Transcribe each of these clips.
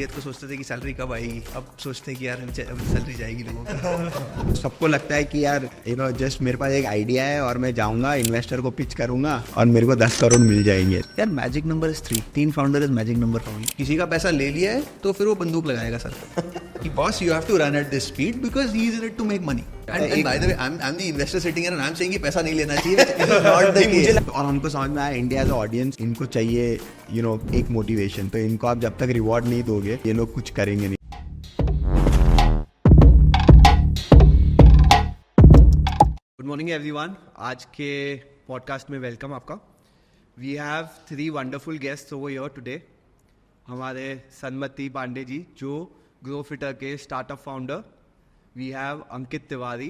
30th को सोचते थे कि सैलरी कब आएगी, अब सोचते हैं कि यार सैलरी जाएगी लोगों की। सबको लगता है कि यार जस्ट मेरे पास एक आइडिया है और मैं जाऊंगा इन्वेस्टर को पिच करूंगा और मेरे को 10 करोड़ मिल जाएंगे। यार magic number is 3 founder is magic number for मी। किसी का पैसा ले लिया है तो फिर वो बंदूक लगाएगा सर कि boss you have to run at this speed because he is in it to make money. And by the way, I'm the investor sitting here and I'm saying कि पैसा नहीं लेना चाहिए। This is not the case. और हमको समझ में आया इंडिया एज ऑडियंस इनको चाहिए एक मोटिवेशन। तो इनको आप जब तक रिवॉर्ड नहीं दोगे ये लोग कुछ करेंगे नहीं। गुड मॉर्निंग एवरीवन, आज के पॉडकास्ट में वेलकम आपका। We have 3 wonderful guests over here today. हमारे सन्मति पांडे जी जो ग्रोफिटर के startup founder. We have Ankit Tiwari,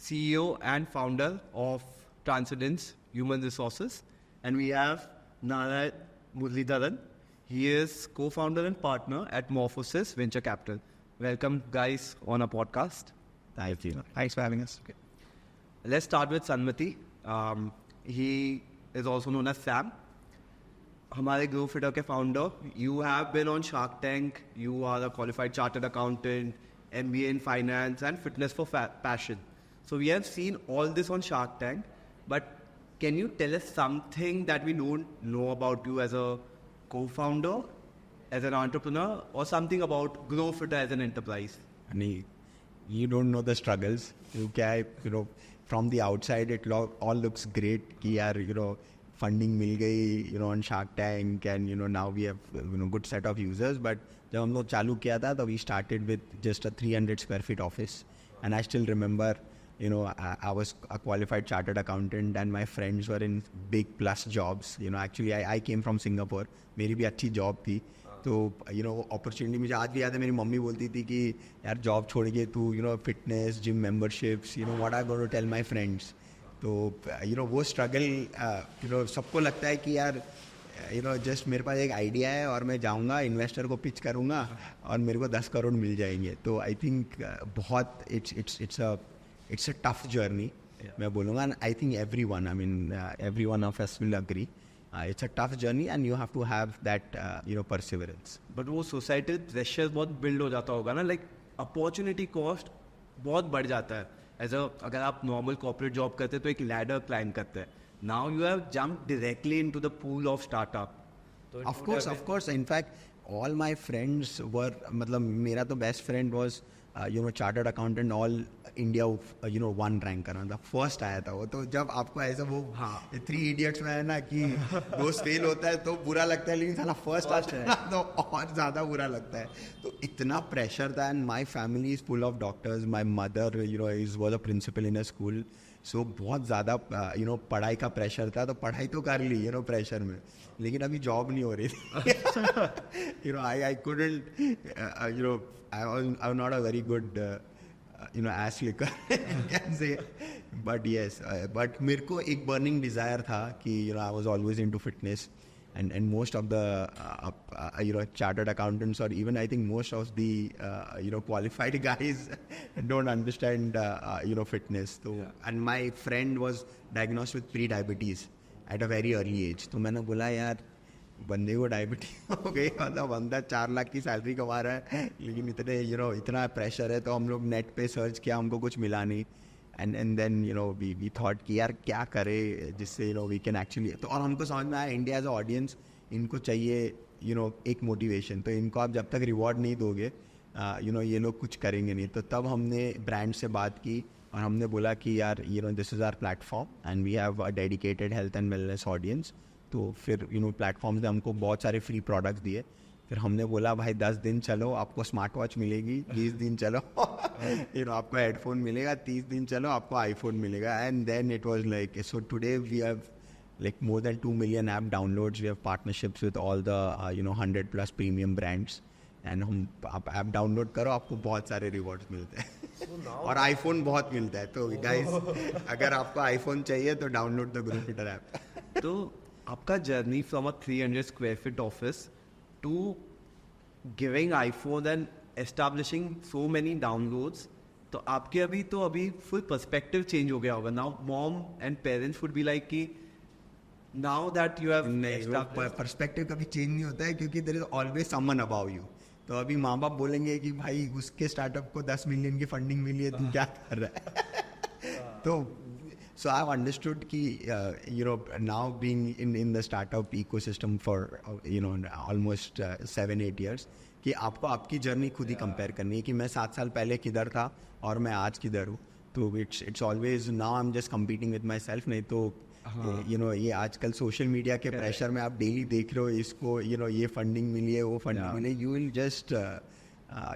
CEO and founder of Transcendence Human Resources, and we have Narayan Muralidharan. He is co-founder and partner at Morphosis Venture Capital. Welcome, guys, on our podcast. Thank you. Thanks for having us. Okay. Let's start with Sanmati. He is also known as Sam. हमारे ग्रोफिटर के founder. You have been on Shark Tank. You are a qualified chartered accountant. MBA in finance and fitness for passion. So we have seen all this on Shark Tank, but can you tell us something that we don't know about you as a co-founder, as an entrepreneur, or something about Growfitter as an enterprise? You don't know the struggles. From the outside it all looks great कि यार funding मिल गई on Shark Tank and now we have good set of users. But जब हम लोग चालू किया था तो we started with just a 300 square feet office, and I still remember I was a qualified chartered accountant and my friends were in big plus jobs. Actually I came from Singapore. मेरी भी अच्छी job थी तो opportunity मुझे आज भी याद है। मेरी मम्मी बोलती थी कि यार जॉब छोड़ के तू fitness gym memberships what I going to tell my friends. तो वो स्ट्रगल सबको लगता है कि यार जस्ट मेरे पास एक आइडिया है और मैं जाऊंगा इन्वेस्टर को पिच करूंगा और मेरे को 10 करोड़ मिल जाएंगे। तो आई थिंक बहुत इट्स अ टफ जर्नी मैं बोलूँगा। I think every one of us will agree it's a tough journey and you have to have that perseverance. But वो सोसाइटी प्रेशर बहुत बिल्ड हो जाता होगा ना, लाइक अपॉर्चुनिटी कॉस्ट बहुत बढ़ जाता है। अगर आप नॉर्मल कॉर्पोरेट जॉब करते हैं तो एक लैडर क्लाइम करते हैं। Now you have jump directly into the pool of startup. Of course. In fact, all my friends were मतलब मेरा तो best friend was chartered accountant all India 1 rank करना था, फर्स्ट आया था वो। तो जब आपको ऐसा वो 3 इडियट्स में है ना कि दोस्त फेल होता है तो बुरा लगता है, लेकिन साला फर्स्ट आता है तो और ज़्यादा बुरा लगता है। तो इतना प्रेशर था and my family is full of doctors. My mother was a principal in a school. So बहुत ज़्यादा पढ़ाई का प्रेशर था। तो पढ़ाई तो कर ली प्रेशर में, लेकिन अभी जॉब नहीं हो रही थी। I couldn't I was not a very good ass licker can say, but yes, but मेरे को एक burning desire था कि I was always into fitness and most of the chartered accountants or even I think most of the qualified guys don't understand fitness. So and my friend was diagnosed with pre-diabetes at a very early age. तो मैंने बोला यार बंदे को diabetes हो गई, मतलब बंदा 4 लाख की सैलरी कमा रहा है लेकिन इतना प्रेशर है। तो हम लोग नेट पे सर्च किया, हमको कुछ मिला नहीं। एंड देन वी थॉट कि यार क्या करे जिससे वी कैन एक्चुअली। तो और हमको समझ में आया इंडिया एज अ ऑडियंस इनको चाहिए एक मोटिवेशन। तो इनको आप जब तक रिवॉर्ड नहीं दोगे ये लोग कुछ करेंगे नहीं। तो तब हमने ब्रांड से बात की और हमने बोला कि यार this is our platform and we have a dedicated health and wellness audience. तो फिर प्लेटफॉर्म्स ने हमको बहुत सारे फ्री प्रोडक्ट्स दिए। फिर हमने बोला भाई 10 दिन चलो आपको स्मार्ट वॉच मिलेगी, 20 दिन चलो आपको हेडफोन मिलेगा, 30 दिन चलो आपको आईफोन मिलेगा। And then it was like so today we have like more than 2 million app downloads. We have partnerships with all the 100 plus premium brands and हम आप ऐप डाउनलोड करो आपको बहुत सारे रिवॉर्ड्स मिलते हैं और आईफोन बहुत मिलता है। तो गाइस अगर आपको आईफोन चाहिए तो डाउनलोड द ग्रोफिटर ऐप। तो आपका journey from a 300 square feet office to giving iPhone and establishing so many downloads, तो आपके अभी फुल पर्सपेक्टिव चेंज हो गया होगा। Now mom and parents would be like कि now that you have. Perspective कभी चेंज नहीं होता है क्योंकि there is always someone about you. तो अभी माँ बाप बोलेंगे कि भाई उसके स्टार्टअप को 10 मिलियन की फंडिंग मिली है, तू क्या कर रहा है? तो so I've understood कि now being in the startup ecosystem for almost 7-8 years, कि आपको आपकी जर्नी खुद ही कंपेयर करनी है कि मैं 7 साल पहले किधर था और मैं आज किधर हूँ. तो it's always now I am just competing with my self. नहीं तो ये आजकल सोशल मीडिया के प्रेशर में आप डेली देख रहे हो इसको, ये फंडिंग मिली है, वो फंडिंग मिली है, you will just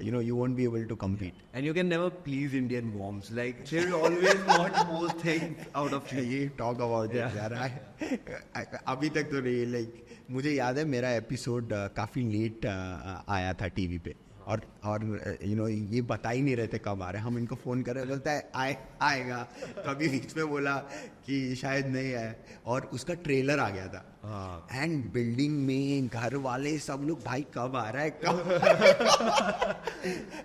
you won't be able to compete. And you can never please Indian moms. Like, they will always want more things out of you. ये talk about it यार. अभी तक तो नहीं. Like, मुझे याद है मेरा एपिसोड काफ़ी लेट आया था टीवी पे, और ये बता ही नहीं रहे थे कब आ रहे. हम इनको फ़ोन कर रहे, बोलता है आएगा. कभी बीच में बोला कि शायद नहीं आए, और उसका ट्रेलर आ गया था. एंड बिल्डिंग में घर वाले सब लोग, भाई कब आ रहा है, कब.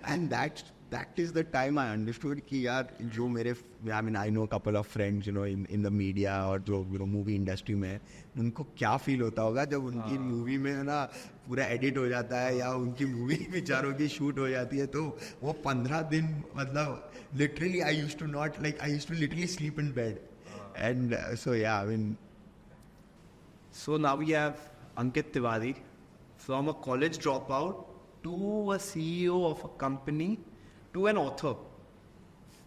And that is the time I understood कि यार जो मेरे, I know couple of friends in the media और जो मूवी इंडस्ट्री में, उनको क्या फील होता होगा जब उनकी मूवी में ना पूरा एडिट हो जाता है, या उनकी मूवी बेचारों की शूट हो जाती है, तो वो 15 दिन मतलब literally I used to literally sleep in bed. And so yeah I mean. So now we have Ankit Tiwari, from a college dropout to a CEO of a company to an author.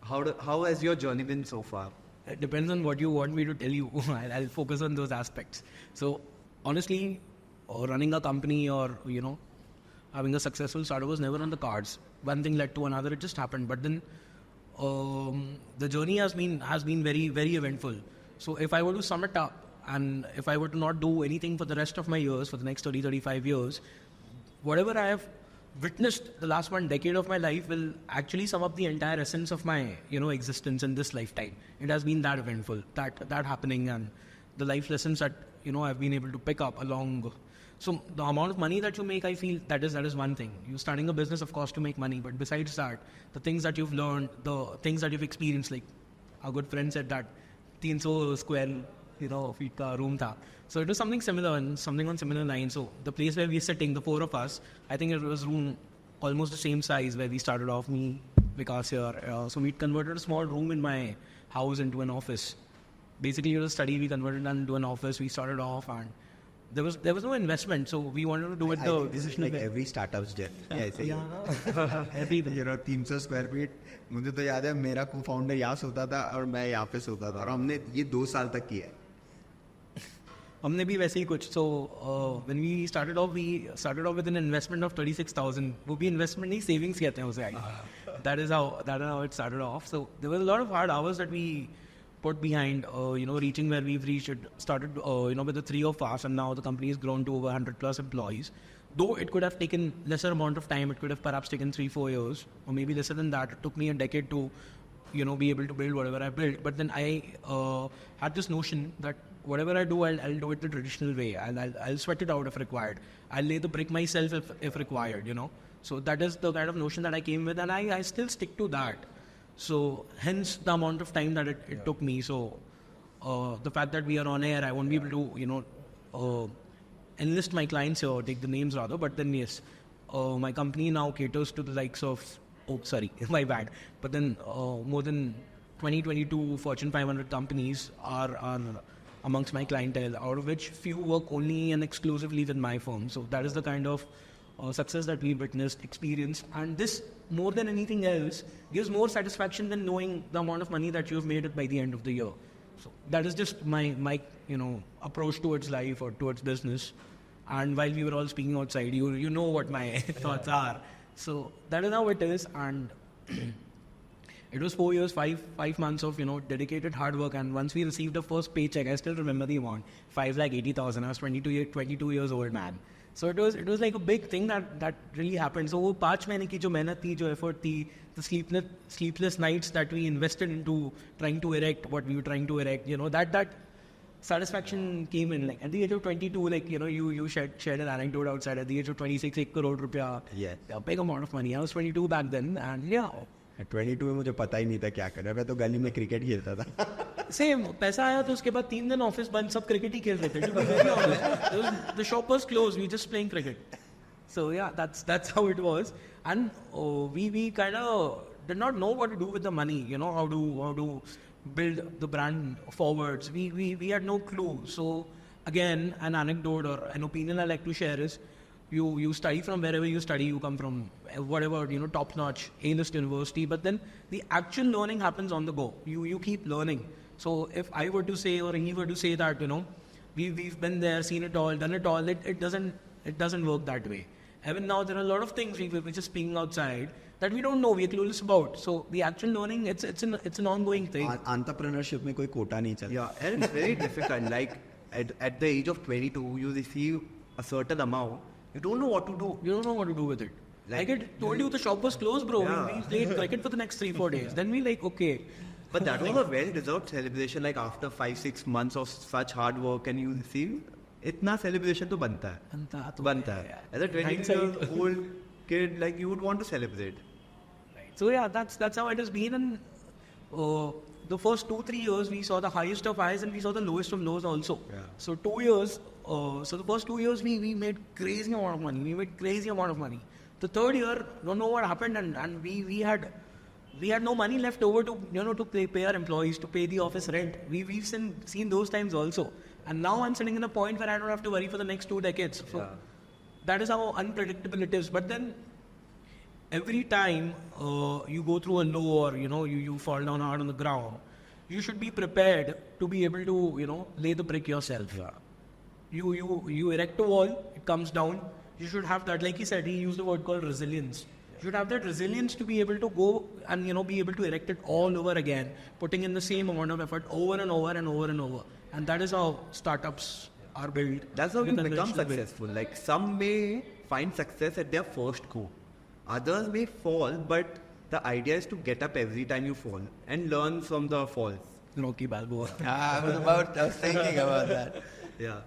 How has your journey been so far? It depends on what you want me to tell you. I'll focus on those aspects. So honestly, running a company or having a successful startup was never on the cards. One thing led to another. It just happened. But then the journey has been very, very eventful. So if I were to sum it up, and if I were to not do anything for the rest of my years, for the next 30-35 years, whatever I have witnessed the last 1 decade of my life will actually sum up the entire essence of my existence in this lifetime. It has been that eventful, that happening, and the life lessons that I've been able to pick up along. So the amount of money that you make, I feel that is one thing. You're starting a business, of course, to make money, but besides that, the things that you've learned, the things that you've experienced, like our good friend said that 300 square feet ka room tha. So it was something similar and something on similar lines. So the place where we're sitting, the 4 of us, I think it was room almost the same size where we started off, me, Vikas here. So we converted a small room in my house into an office. Basically it was a study, we converted that into an office. We started off, and there was no investment, so we wanted to do it the this is like every startup's death. ऐसे every 300 square feet. मुझे तो याद है मेरा को founder यहाँ सोता था और मैं यहाँ पे सोता था, और हमने ये 2 साल तक किया है. हमने भी वैसे ही कुछ. So when we started off with an investment of 36,000. वो भी investment नहीं, savings कहते हैं उसे. That is how it started off. So there was a lot of hard hours that we put behind reaching where we've reached. It started with the 3 of us, and now the company has grown to over 100 plus employees. Though it could have taken lesser amount of time, it could have perhaps taken 3-4 years, or maybe lesser than that. It took me a decade to be able to build whatever I built. But then I had this notion that whatever I do, I'll do it the traditional way. I'll sweat it out if required. I'll lay the brick myself if required. So that is the kind of notion that I came with, and I still stick to that. So hence the amount of time that it took me. So the fact that we are on air, I won't be able to enlist my clients here, take the names rather. But then yes, my company now caters to the likes of, my bad. But then more than 20-22 Fortune 500 companies are amongst my clientele, out of which few work only and exclusively with my firm. So that is the kind of success that we witnessed, experienced, and this more than anything else gives more satisfaction than knowing the amount of money that you've made it by the end of the year. So that is just my approach towards life or towards business. And while we were all speaking outside, you know what my thoughts are. So that is how it is. And it was 4 years, 5 months of dedicated hard work. And once we received the first paycheck, I still remember the amount, 5,80,000. I was 22 years old, man. So it was like a big thing that really happened. So वो 5 महीने की जो मेहनत थी, जो effort थी, the sleepless nights that we invested into trying to erect what we were trying to erect, that satisfaction came in. Like at the age of 22, like you shared an anecdote outside. At the age of 26, 1 crore रुपया, a big amount of money. I was 22 back then, and yeah. 22 में मुझे पता ही नहीं था क्या करना. मैं तो गली में क्रिकेट खेलता था. सेम पैसा आया तो उसके बाद 3 दिन ऑफिस बंद, सब क्रिकेट ही खेल रहे थे. The shop was closed, we just playing cricket. So yeah, that's how it was. And we kind of did not know what to do with the money. You know, how to build the brand forwards. We had no clue. So again, an anecdote or an opinion I like to share is, you study from wherever you study, you come from whatever, top-notch A-list university, but then the actual learning happens on the go. You keep learning. So if I were to say, or he were to say that, we've been there, seen it all, done it all, it doesn't work that way. Even now, there are a lot of things we're just speaking outside that we don't know, we're clueless about. So the actual learning, it's an ongoing thing. Entrepreneurship में कोई कोटा नहीं चलता. Yeah, and it's very difficult. Like at the age of 22, you receive a certain amount. You don't know what to do. You don't know what to do with it. Like I told you, the shop was closed, bro. Yeah. We played cricket for the next 3-4 days. Then we okay. But that was a well-deserved celebration. Like after 5-6 months of such hard work, and you receive, itna celebration to banta hai. Banta hai. As a 22-year-old kid, like you would want to celebrate. Right. So yeah, that's how it has been. And the first 2-3 years, we saw the highest of highs and we saw the lowest of lows also. Yeah. So 2 years, so the first 2 years, we made crazy amount of money. The third year, don't know what happened, and we had no money left over to pay our employees, to pay the office rent. We've seen those times also. And now I'm sitting in a point where I don't have to worry for the next 2 decades. So that is how unpredictable it is. But then every time you go through a low, or you fall down hard on the ground, you should be prepared to be able to lay the brick yourself. Yeah. You erect a wall, it comes down. You should have that, like he said, he used the word called resilience. You should have that resilience to be able to go and be able to erect it all over again, putting in the same amount of effort over and over and over and over. And that is how startups are built. That's how you become successful. Like some may find success at their first go. Others may fall, but the idea is to get up every time you fall and learn from the falls. Rocky Balboa. I was thinking about that. Yeah.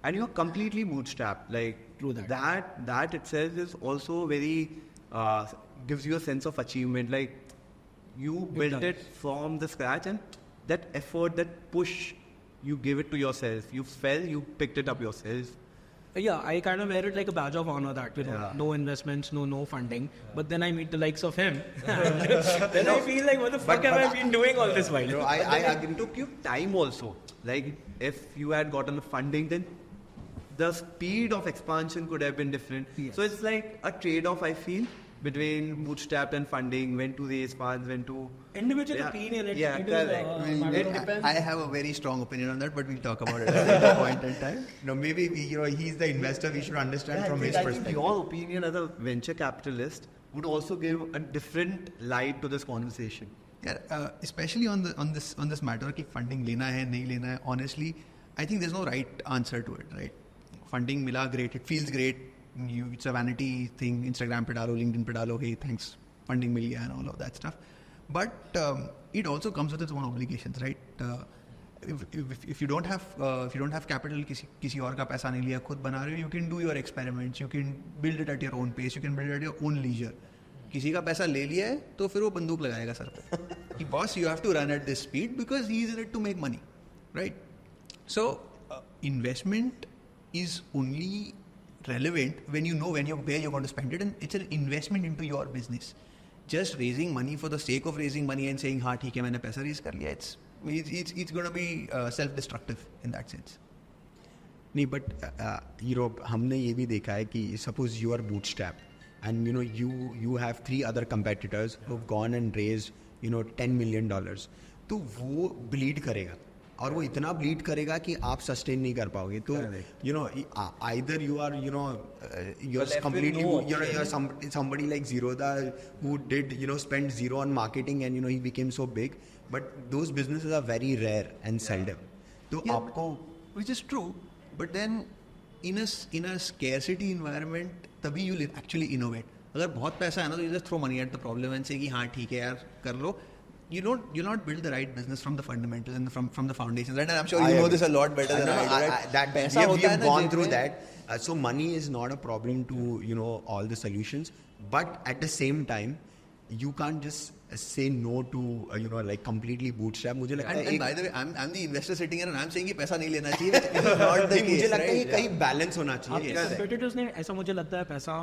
And you're completely bootstrapped. Like True that itself is also very gives you a sense of achievement. Like you built it from the scratch, and that effort, that push, you give it to yourself. You fell, you picked it up yourself. Yeah, I kind of wear it like a badge of honor that, no investments, no funding. But then I meet the likes of him. Then I feel like, what the fuck have I been doing all this while? No, I agree. It took you time also. Like if you had gotten the funding, then the speed of expansion could have been different. Yes. So it's like a trade-off, I feel, between bootstrapped and funding, when to raise funds, when to... Individual opinion. It depends. I have a very strong opinion on that, but we'll talk about it at a point in time. Maybe he's the investor. We should understand from his perspective. Your opinion as a venture capitalist would also give a different light to this conversation. Yeah, especially on this matter कि funding लेना है नहीं लेना है. Honestly, I think there's no right answer to it. Right? Funding मिला, great. It feels great. It's a vanity thing. Instagram पे डालो, LinkedIn पे डालो. Hey, thanks. Funding मिल गया and all of that stuff. But it also comes with its own obligations, right? If you don't have capital, किसी और का पैसा नहीं लिया, खुद बना रहे हो, you can do your experiments. You can build it at your own pace. You can build it at your own leisure. किसी का पैसा ले लिया है तो फिर वो बंदूक लगाएगा सर पे कि boss you have to run at this speed because he is in it to make money, right? So investment is only relevant when you know where you're going to spend it, and it's an investment into your business. Just raising money for the sake of raising money and saying हाँ ठीक है मैंने पैसा raise कर लिया, it's going to be self-destructive in that sense. नहीं, but हमने ये भी देखा है कि suppose you are bootstrapped and you have 3 other competitors who've gone and raised $10 million, तो वो bleed करेगा और वो इतना bleed करेगा कि आप sustain नहीं कर पाओगे. तो either you are you're completely you're somebody like Zerodha who did spend zero on marketing and he became so big, but those businesses are very rare and seldom. तो आपको, which is true, but then in a scarcity environment तभी you actually innovate. अगर बहुत पैसा है ना तो you just throw money at the problem and say कि हाँ ठीक है यार कर लो. You not build the right business from the fundamentals and from the foundations, right? And I'm sure you know this a lot better than I do, right? We have gone through that. So money is not a problem to all the solutions, but at the same time, you can't just say no to like completely bootstrap. मुझे लगता है And by the way, I'm the investor sitting here and I'm saying कि पैसा नहीं लेना चाहिए. It's not the मुझे case, लगता है right? कहीं बैलेंस होना चाहिए. कंपीटिटर्स ने ऐसा मुझे लगता है पैसा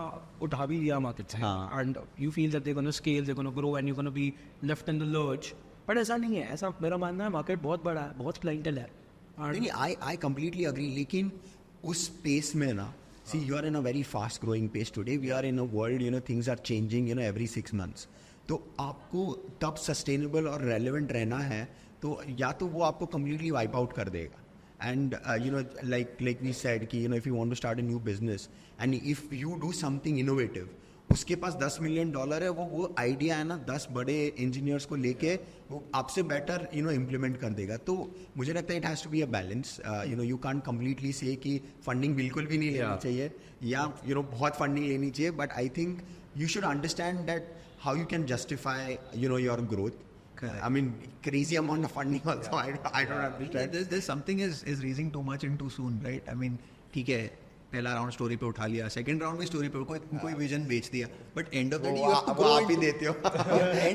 उठा भी लिया मार्केट से, हाँ. And you feel that they gonna scale, they gonna grow and you gonna be left in the lurch. But ऐसा नहीं है. ऐसा मेरा मानना है, मार्केट बहुत बड़ा है, बहुत क्लाइंटल है. नहीं, I completely agree. लेकिन उस पेस में ना, see, you are in a very fast growing pace today. We are in a world, things are changing, every 6 months. तो आपको तब सस्टेनेबल और रेलेवेंट रहना है, तो या तो वो आपको कम्प्लीटली वाइप आउट कर देगा. एंड like we said कि if you want to start a new business and if you do something innovative, उसके पास $10 million है, वो आइडिया है ना 10 बड़े इंजीनियर्स को लेके वो आपसे बेटर इम्प्लीमेंट कर देगा. तो मुझे लगता है it has to be a balance. You can't completely say कि फंडिंग बिल्कुल भी नहीं लेनी चाहिए या बहुत फंडिंग लेनी चाहिए. But I think you should understand that how you can justify your growth. Correct. I mean, crazy amount of funding also. I don't understand. There's something is raising too much and too soon, right? I mean, ठीक है, पहला round story पे उठा लिया, second round में story पे कोई vision बेच दिया, but end of the day वो आप ही देते हो.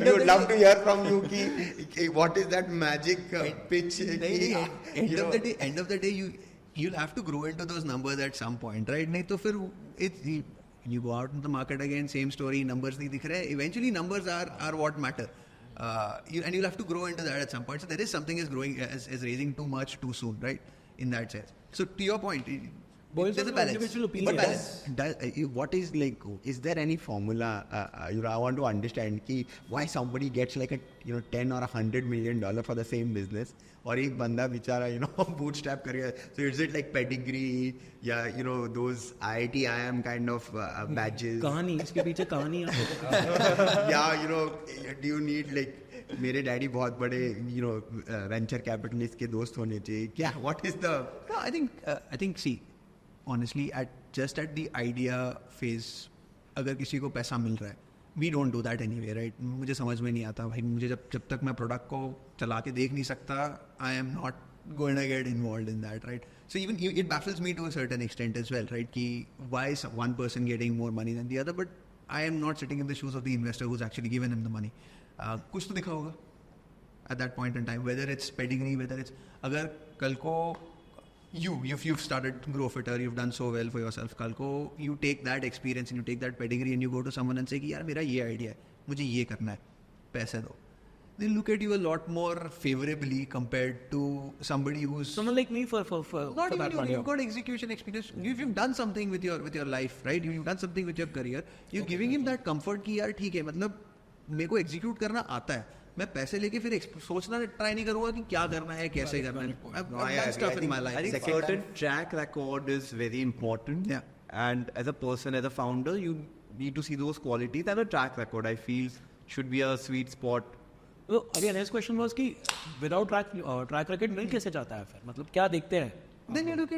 You would love to hear from you कि what is that magic pitch. end of the day you'll have to grow into those numbers at some point, right? नहीं तो फिर you go out in the market again, same story, numbers नहीं दिख रहे. Eventually numbers are what matter. And you'll have to grow into that at some point. So there is something is growing as raising too much too soon, right? In that sense. So to your point, Boils there's a down to balance. individual But opinion. balance. What is like? Is there any formula? I want to understand कि why somebody gets like a $10 or $100 million for the same business, और एक बंदा बेचारा bootstrap करेगा. So is it like pedigree या those IIT IIM kind of badges? कहानी, इसके पीछे कहानी है. या do you need like मेरे डैडी बहुत बड़े वेंचर कैपिटलिस्ट के दोस्त होने चाहिए क्या? What is the? No, I think see, honestly, at the idea phase, अगर किसी को पैसा मिल रहा है, we don't do that anyway, right? मुझे समझ में नहीं आता भाई, मुझे जब तक मैं प्रोडक्ट को चला के देख नहीं सकता, I am not going to get involved in that, right? So even it baffles me to a certain extent as well, right? कि why is one person getting more money than the other? But I am not sitting in the shoes of the investor who's actually given him the money. कुछ तो दिखा होगा at that point in time, whether it's pedigree, whether it's अगर कल को you've started Growfitter, you've done so well for yourself, कल को you take that experience and you take that pedigree and you go to someone and say कि यार मेरा ये idea है, मुझे ये करना है, पैसे दो. They'll look at you a lot more favorably compared to somebody who's Someone like me for not even that you, money. you've got execution experience, you've done something with your life, right? You've done something with your career, you're giving him that comfort कि यार ठीक है, मतलब मेरे को execute करना आता है, मैं पैसे लेके फिर सोचना ट्राई नहीं करूंगा कि क्या करना है, कैसे करना है. I've done stuff in my life. I think certain track record is very important. Yeah. And as a person, as a founder, you need to see those qualities, and a track record, I feel, should be a sweet spot. तो अभी next question was कि without track record मिल कैसे जाता है फिर, मतलब क्या देखते हैं? Then you look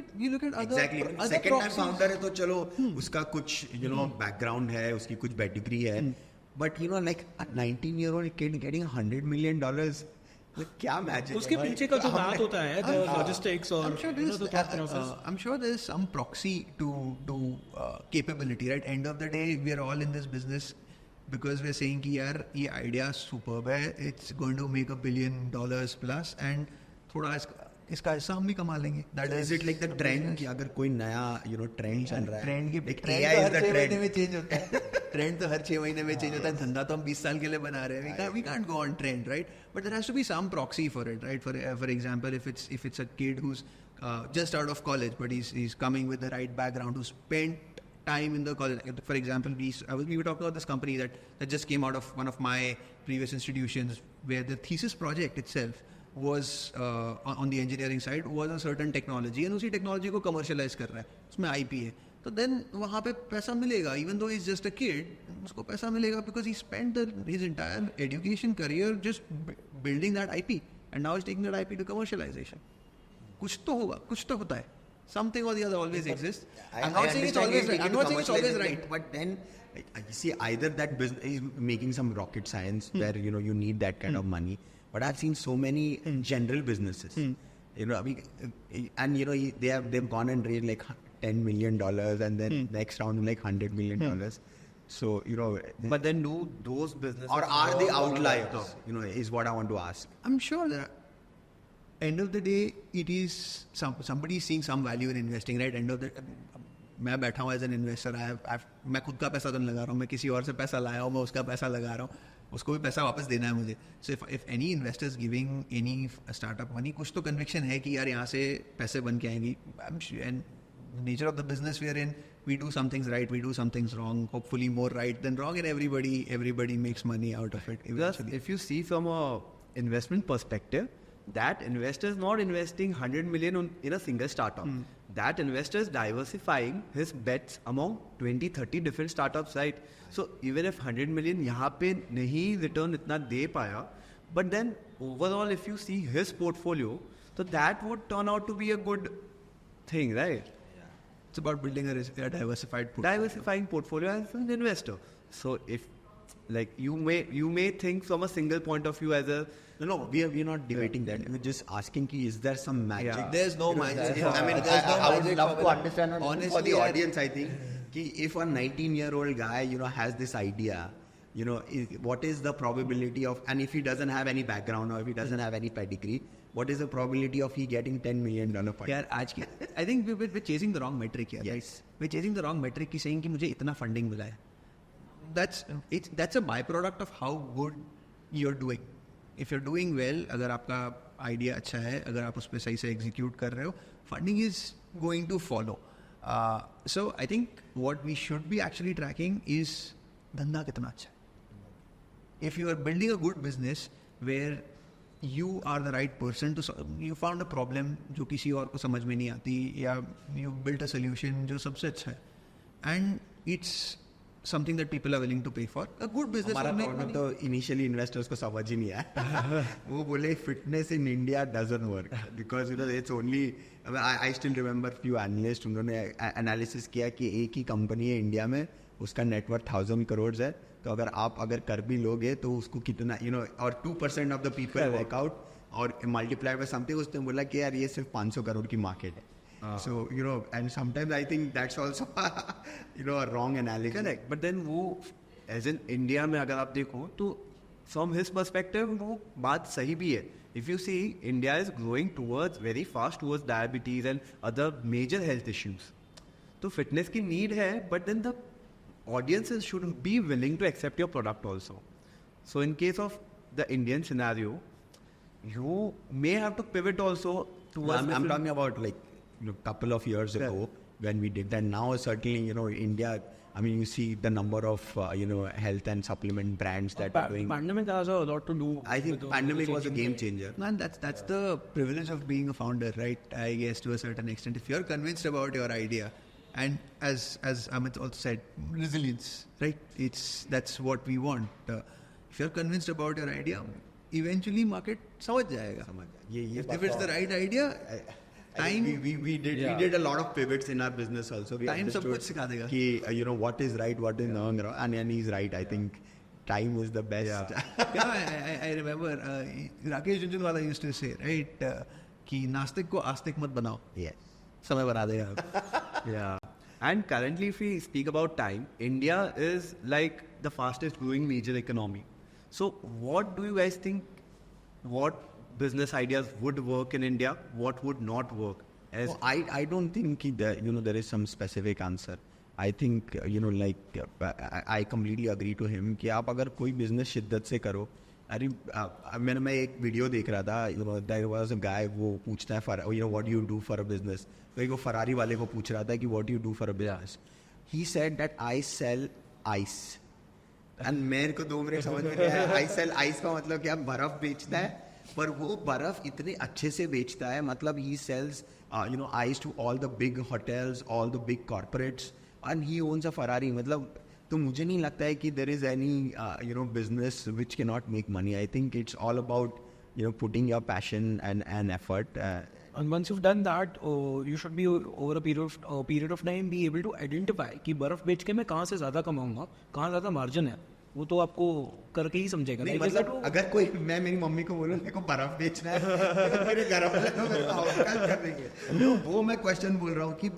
at other Exactly. other Second time proxies. founder है तो चलो उसका कुछ background है, उसकी कुछ pedigree है. But like a 19-year-old kid getting $100 million, क्या magic उसके है पीछे का जो बात होता है, लॉजिस्टिक्स और I'm sure I'm sure there is some proxy to capability, right? End of the day, we are all in this business because we're saying कि यार ये idea superb है, it's going to make $1 billion plus, and थोड़ा इसका हिस्सा हम भी कमा लेंगे. That is it like the trend कि अगर कोई नया trend चल रहा है, ट्रेंड की like ट्रेंड AI तो is हर the 6 महीने trend. में चेंज होता है. ट्रेंड तो हर 6 महीने में चेंज होता है. धंधा तो हम 20 साल के लिए बना रहे हैं. We can't go on trend, right? But there has to be some proxy for it, right? For example, if it's a kid who's just out of college, but he's coming with the right background, who spent time in the college. For example, we were talking about this company that just came out of one of my previous institutions, where the thesis project itself was on the engineering side was a certain technology, and उसी technology को commercialize कर रहा है, उसमें IP है. तो then वहाँ पे पैसा मिलेगा, even though he's just a kid, उसको पैसा मिलेगा because he spent his entire education career just building that IP, and now he's taking that IP to commercialization. कुछ तो होगा, कुछ तो होता है. Something or the other always exists. I'm not saying it's always right. I'm not saying it's always right. But then, you see, either that business is making some rocket science where you need that kind of money. But I've seen so many general businesses, and they've gone and raised like $10 million, and then next round like $100 million. So, you know, But then do those businesses or are they work on a outliers? long term? You know, is what I want to ask. I'm sure that end of the day, it is somebody is seeing some value in investing, right? End of the मैं बैठा हूँ as an investor, मैं खुद का पैसा तो नहीं लगा रहा हूँ, मैं किसी और से पैसा लाया हूँ, मैं उसका पैसा लगा रहा हूँ, उसको भी पैसा वापस देना है मुझे. So if any investors giving any startup money, कुछ तो कन्विक्शन है कि यार यहाँ से पैसे बन के आएंगी. And nature of the business we are in, we do some things right, we do some things wrong, hopefully more right than wrong, and everybody makes money out of it Because eventually. if you see from a investment perspective, that investor is not investing 100 million in a single startup. That investor is diversifying his bets among 20-30 different startups, right? So even if 100 million यहाँ पे नहीं return इतना दे पाया, but then overall if you see his portfolio, so that would turn out to be a good thing, right? It's about building a diversified portfolio. Diversifying portfolio as an investor. So if like you may think from a single point of view as a No, we're not debating that. We're just asking, ki, is there some magic? Yeah. There's no magic. I mean, There's no I would magic love for to it. understand Honestly, for the I- audience, I think, ki if a 19-year-old guy, you know, has this idea, you know, what is the probability of, and if he doesn't have any background or if he doesn't have any pedigree, what is the probability of he getting $10 million fund? यार आज की I think we're chasing the wrong metric here. Yes. Right? We're chasing the wrong metric की saying कि मुझे इतना funding मिला है. That's a byproduct of how good you're doing. If you're doing well, अगर आपका idea अच्छा है, अगर आप उस पर सही से execute कर रहे हो, funding is going to follow. So I think what we should be actually tracking is धंधा कितना अच्छा है. If you are building a good business where you are the right person to solve, you found a problem जो किसी और को समझ में नहीं आती, या you built a solution जो सबसे अच्छा है, and it's something that people are willing to pay for. A good business हमारा will make प्रॉब्लम money. तो इनिशियली इन्वेस्टर्स को समझ ही नहीं आया. वो बोले fitness in India doesn't work because you know it's only. I still remember few analyst, उन्होंने analysis किया कि एक ही कंपनी है इंडिया में, उसका नेटवर्थ 1000 करोड़ है, तो अगर कर भी लोगे तो उसको कितना, यू नो, और 2% ऑफ द पीपल वर्कआउट और मल्टीप्लाई बाय समथिंग, उसने बोला कि यार ये सिर्फ 500 करोड़ की मार्केट है. So, you know, and sometimes I think that's also, you know, a wrong analysis. correct. But then वो as in India में अगर आप देखो तो from his perspective वो बात सही भी है. If you see, India is growing very fast towards diabetes and other major health issues. तो fitness की need है, but then the audiences should be willing to accept your product also. So in case of the Indian scenario, you may have to pivot also towards. I'm talking about like, you know, couple of years ago when we did that. Now certainly, you know, India, I mean, you see the number of you know, health and supplement brands that are doing. Pandemic has a lot to do. I think pandemic was a game changer. Man, that's the privilege of being a founder, right? I guess to a certain extent, if you're convinced about your idea, and as Amit also said, resilience, right? That's what we want. If you're convinced about your idea, eventually market समझ जाएगा. If it's the right idea, time. We did a lot of pivots in our business also. We Time सब understood कुछ सिखा देगा. कि, you know, what is right, what is wrong, and he's right. I think time is the best. Yeah, I remember Rakesh Junjunwala used to say, right, कि नास्तिक को आस्तिक मत बनाओ. Yes. समय बना देगा. Yeah. And currently, if we speak about time, India is like the fastest growing major economy. So what do you guys think, what business ideas would work in India, what would not work? As No, I don't think that, you know, there is some specific answer. I think, you know, like, I completely agree to him कि आप अगर कोई business शिद्दत से करो. अरे मैं एक वीडियो देख रहा था, you know, there was a guy, वो पूछता है, you know, what do you do for a business? तो एक वो फरारी वाले को पूछ रहा था कि what do you do for a business? He said that I sell ice. And मेरे को 2 मिनट समझ में नहीं आया. I sell ice का मतलब क्या, बर्फ बेचता है, पर वो बर्फ इतने अच्छे से बेचता है, मतलब he sells you know, ice to all the big hotels, all the big corporates, and he owns a Ferrari. मतलब तो मुझे नहीं लगता है कि there is any you know, business which cannot make money. I think it's all about, you know, putting your passion and effort. And once you've done that, you should be over a period of time be able to identify कि बर्फ बेच के मैं कहाँ से ज़्यादा कमाऊंगा, कहाँ ज़्यादा मार्जिन है, वो तो आपको करके ही समझेगा. नहीं, मतलब अगर कोई, मैं मेरी मम्मी को बोलूँ मेरे को बर्फ बेचना है, मेरे घर वाले तो मेरे को आउटकास्ट कर देंगे. तो वो मैं क्वेश्चन बोल रहा हूँ कि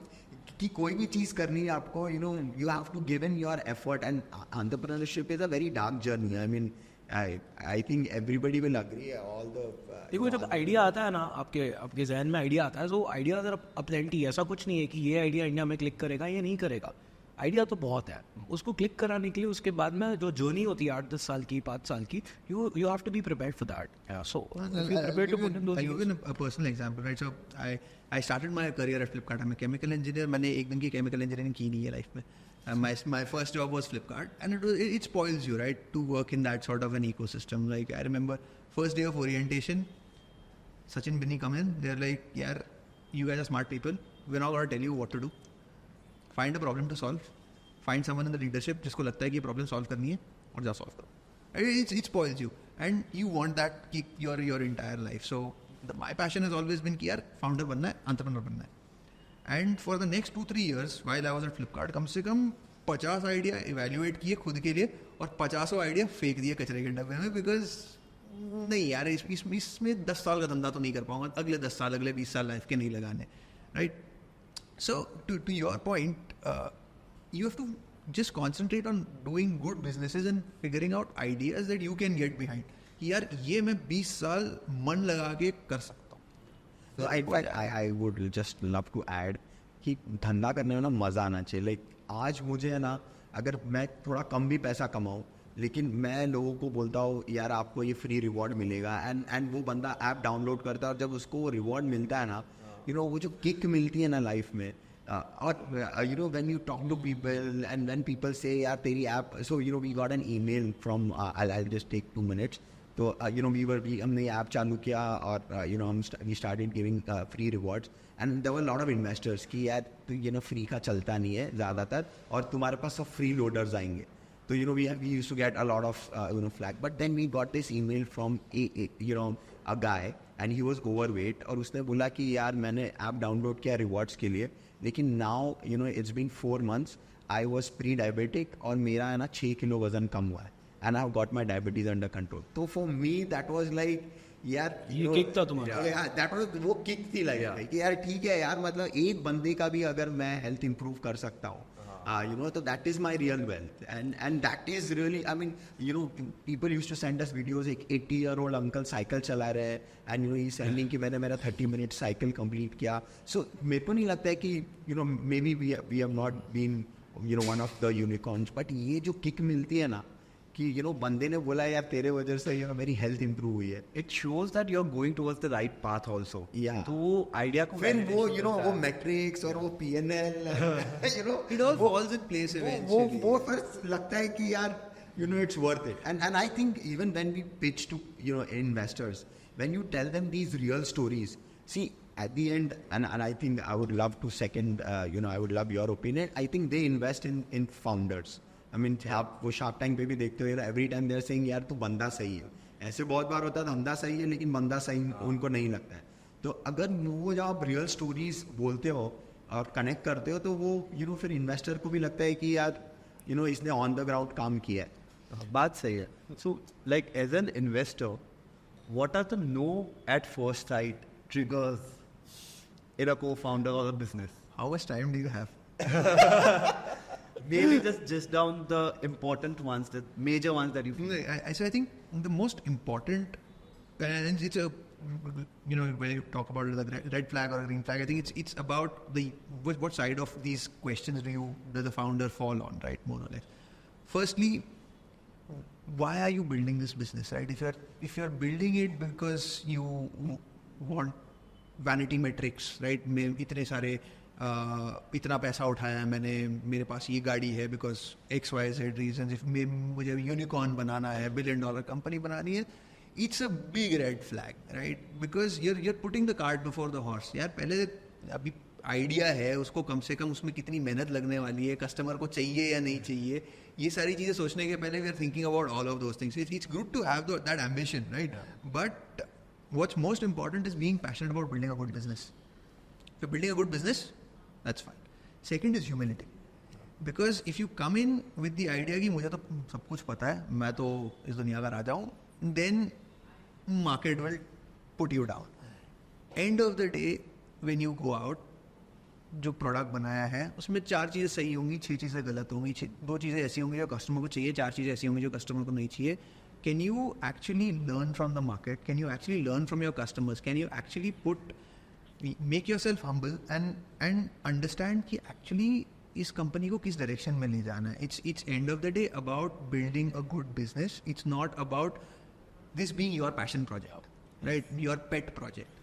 कि कोई भी चीज़ करनी है आपको, you know, you have to give in your effort. And entrepreneurship is a very dark journey. I mean I think everybody will agree. All the देखो जब आइडिया आता है ना आपके जहन में आइडिया आता है, तो आइडिया अगर अपलेंटी है, ऐसा कुछ नहीं है कि ये आइडिया इंडिया में क्लिक करेगा या नहीं करेगा. आइडिया तो बहुत है, उसको क्लिक कराने के लिए उसके बाद में जो जर्नी होती है 8-10 साल की, 5 साल की, you have to be prepared for that. So prepared to put in those. I'll give you a personal example, right? So I started my career at Flipkart. I'm a chemical engineer. मैंने एक दिन की chemical engineering की नहीं है life में. My first job was Flipkart, and it spoils you, right, to work in that sort of an ecosystem. Like I remember first day of orientation, Sachin Binny come in. They're like, "Yeah, you guys are smart people. We're not going to tell you what to do. Find a problem to solve. Find someone in the leadership जिसको लगता है कि ये problem solve करनी है और जा solve करो." It spoils you, and you want that keep your entire life. So my passion has always been कि यार founder बनना है, entrepreneur बनना है. And for the next 2-3 years while I was at Flipkart, कम से कम 50 आइडिया evaluate किए खुद के लिए और 50 आइडिया फेंक दिए कचरे के डब्बे में, because नहीं यार इसमें 10 साल का धंधा तो नहीं कर पाऊंगा, अगले 10 साल अगले 20 साल लाइफ के नहीं लगाने, right. So to your point, you have to just concentrate on doing good businesses and figuring out ideas that you can get behind. कि यार ये मैं 20 साल मन लगा के कर सकता हूँ. So in fact, I would just love to add कि धंधा करने में ना मज़ा आना चाहिए. लाइक आज मुझे है ना, अगर मैं थोड़ा कम भी पैसा कमाऊँ, लेकिन मैं लोगों को बोलता हूँ यार आपको ये फ्री रिवॉर्ड मिलेगा, एंड वो बंदा ऐप डाउनलोड करता है, और जब उसको वो रिवॉर्ड मिलता है ना, यू नो, वो जो किक मिलती है ना लाइफ में. और you know when you talk to people and when people say यार तेरी app, so you know we got an email from, I just take 2 minutes. तो यू नो हमने ऐप चालू किया और you know we started giving free rewards, and there were lot of investors कि यार तो ये ना फ्री का चलता नहीं है ज़्यादातर, और तुम्हारे पास सब फ्री लोडर्स आएंगे. तो you know we used to get a lot of you know flag, but then we got this email from you know a guy, and he was overweight, और उसने बोला कि यार मैंने ऐप डाउनलोड किया rewards के लिए, लेकिन now you know it's been 4 months, I was prediabetic और मेरा है ना 6 किलो वजन कम हुआ है, and I've got my diabetes under control. So for me that was like यार ये किक था तुम्हारा. that was वो किक थी like कि यार ठीक है यार, मतलब एक बंदे का भी अगर मैं हेल्थ इंप्रूव कर सकता हूँ, you know, so that is my real wealth, and that is really, I mean, you know, people used to send us videos, एक 80-year-old uncle साइकिल चला रहे हैं, and you know he's sending कि मैंने मेरा 30-minute साइकिल कंप्लीट किया. So मेरे को नहीं लगता है कि you know maybe we have not been you know one of the unicorns, but ये जो किक मिलती है ना कि यू नो बंदे ने बोला यार तेरे वजह से यू नो मेरी हेल्थ इंप्रूव हुई है, It shows that you're going towards the right path also. Yeah. तो वो आइडिया को फिर वो यू नो वो मैट्रिक्स और वो PNL you know It all falls in place eventually. वो फिर लगता है कि यार you know it's worth it, and I think even when we pitch to you know investors, when you tell them these real stories, see at the end, and I think I would love to second you know I would love your opinion, I think they invest in founders. I mean, आप वो sharp tank पे भी देखते हो, every time there saying यार तू बंदा सही है. ऐसे बहुत बार होता है धंधा सही है लेकिन बंदा सही उनको नहीं लगता है. तो अगर वो जब आप रियल स्टोरीज बोलते हो और कनेक्ट करते हो, तो वो यू नो फिर इन्वेस्टर को भी लगता है कि यार यू नो इसने ऑन द ग्राउंड काम किया है. बात सही है. So like as an investor, what are the no at first sight triggers in a co-founder or a business? How much time do you have? Maybe just down the important ones, the major ones that you feel. I think the most important, and it's a, you know, when you talk about the red flag or a green flag, I think it's about what side of these questions does the founder fall on, right? More or less. Firstly, why are you building this business, right? If you're building it because you want vanity metrics, right? इतने सारे इतना पैसा उठाया है मैंने, मेरे पास ये गाड़ी है बिकॉज XYZ रीजन, इफ मुझे यूनिकॉर्न बनाना है, $1 billion कंपनी बनानी है, it's a big red flag, right? Because you're putting the cart before the horse. यार पहले अभी आइडिया है, उसको कम से कम उसमें कितनी मेहनत लगने वाली है, कस्टमर को चाहिए या नहीं चाहिए, ये सारी चीज़ें सोचने के पहले we are thinking about all of those things. It's good to have that ambition, right? But what's most important is being passionate about building a good business. If you're building a good business, that's fine. Second is humility. Because if you come in with the idea कि मुझे तो सब कुछ पता है, मैं तो इस दुनिया का राजा हूँ, then market will put you down. End of the day, when you go out, जो प्रोडक्ट बनाया है उसमें 4 चीज़ें सही होंगी, 6 चीज़ें गलत होंगी, 2 चीज़ें ऐसी होंगी जो कस्टमर को चाहिए, 4 चीज़ें ऐसी होंगी जो कस्टमर को नहीं चाहिए. Can you actually learn from the market? Can you actually learn from your customers? Can you actually make yourself humble and understand कि actually इस कंपनी को किस डायरेक्शन में ले जाना है. It's end of the day about building a good business. It's not about this being your passion project, right? Your pet project.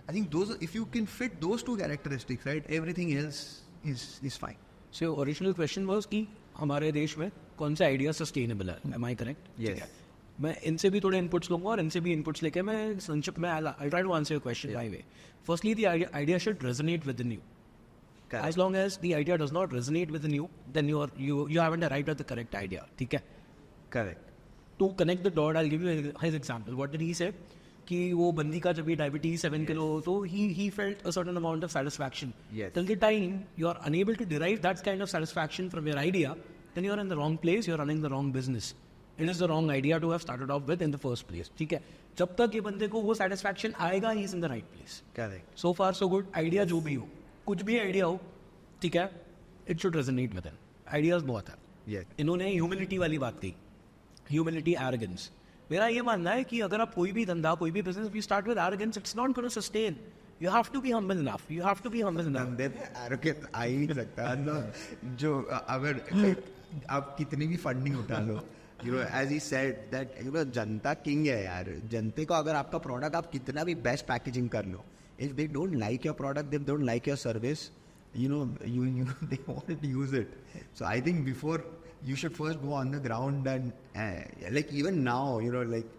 I think if you can fit those 2 characteristics, right, everything else is fine. So original question was कि हमारे देश में कौन सा idea sustainable है. Am I correct? Yes. मैं इनसे भी थोड़े इनपुट्स लूंगा और इनसे भी इनपुट्स लेके मैं संक्षिप्त में I try to answer your question by way. Firstly the idea should resonate within you. As long as the idea does not resonate within you, then you haven't arrived at the correct idea. ठीक है? Correct. To connect the dot, I'll give you his example. What did he say? कि वो बंदी का जब भी diabetes 7 kilo, तो he felt a certain amount of satisfaction. Yes. Till the time you are unable to derive that kind of satisfaction from your idea, then you are in the wrong place. You are running the wrong business. It is the wrong idea to have started off with in the first place. ठीक है? जब तक ये बंदे को वो satisfaction आएगा, he is in the right place. Correct. So far so good. Idea जो भी हो, कुछ भी आइडिया हो, ठीक है, it should resonate with in. Ideas बहुत है. Yes. इन्होंने ह्यूमिलिटी वाली बात की. Humility, arrogance. मेरा ये मानना है कि अगर आप कोई भी धंधा, कोई भी business, we start with arrogance, it's not gonna sustain. You have to be humble enough. You have to be humble enough. Arrogance आ ही नहीं सकता. जो अगर आप कितनी भी फंडिंग उठा लो, as he said that जनता किंग है यार. जनते को अगर आपका प्रोडक्ट आप कितना भी बेस्ट पैकेजिंग कर लो, if they don't like your product, they don't like your service, you they won't use it. So I think before you should first go on the ground and like even now, like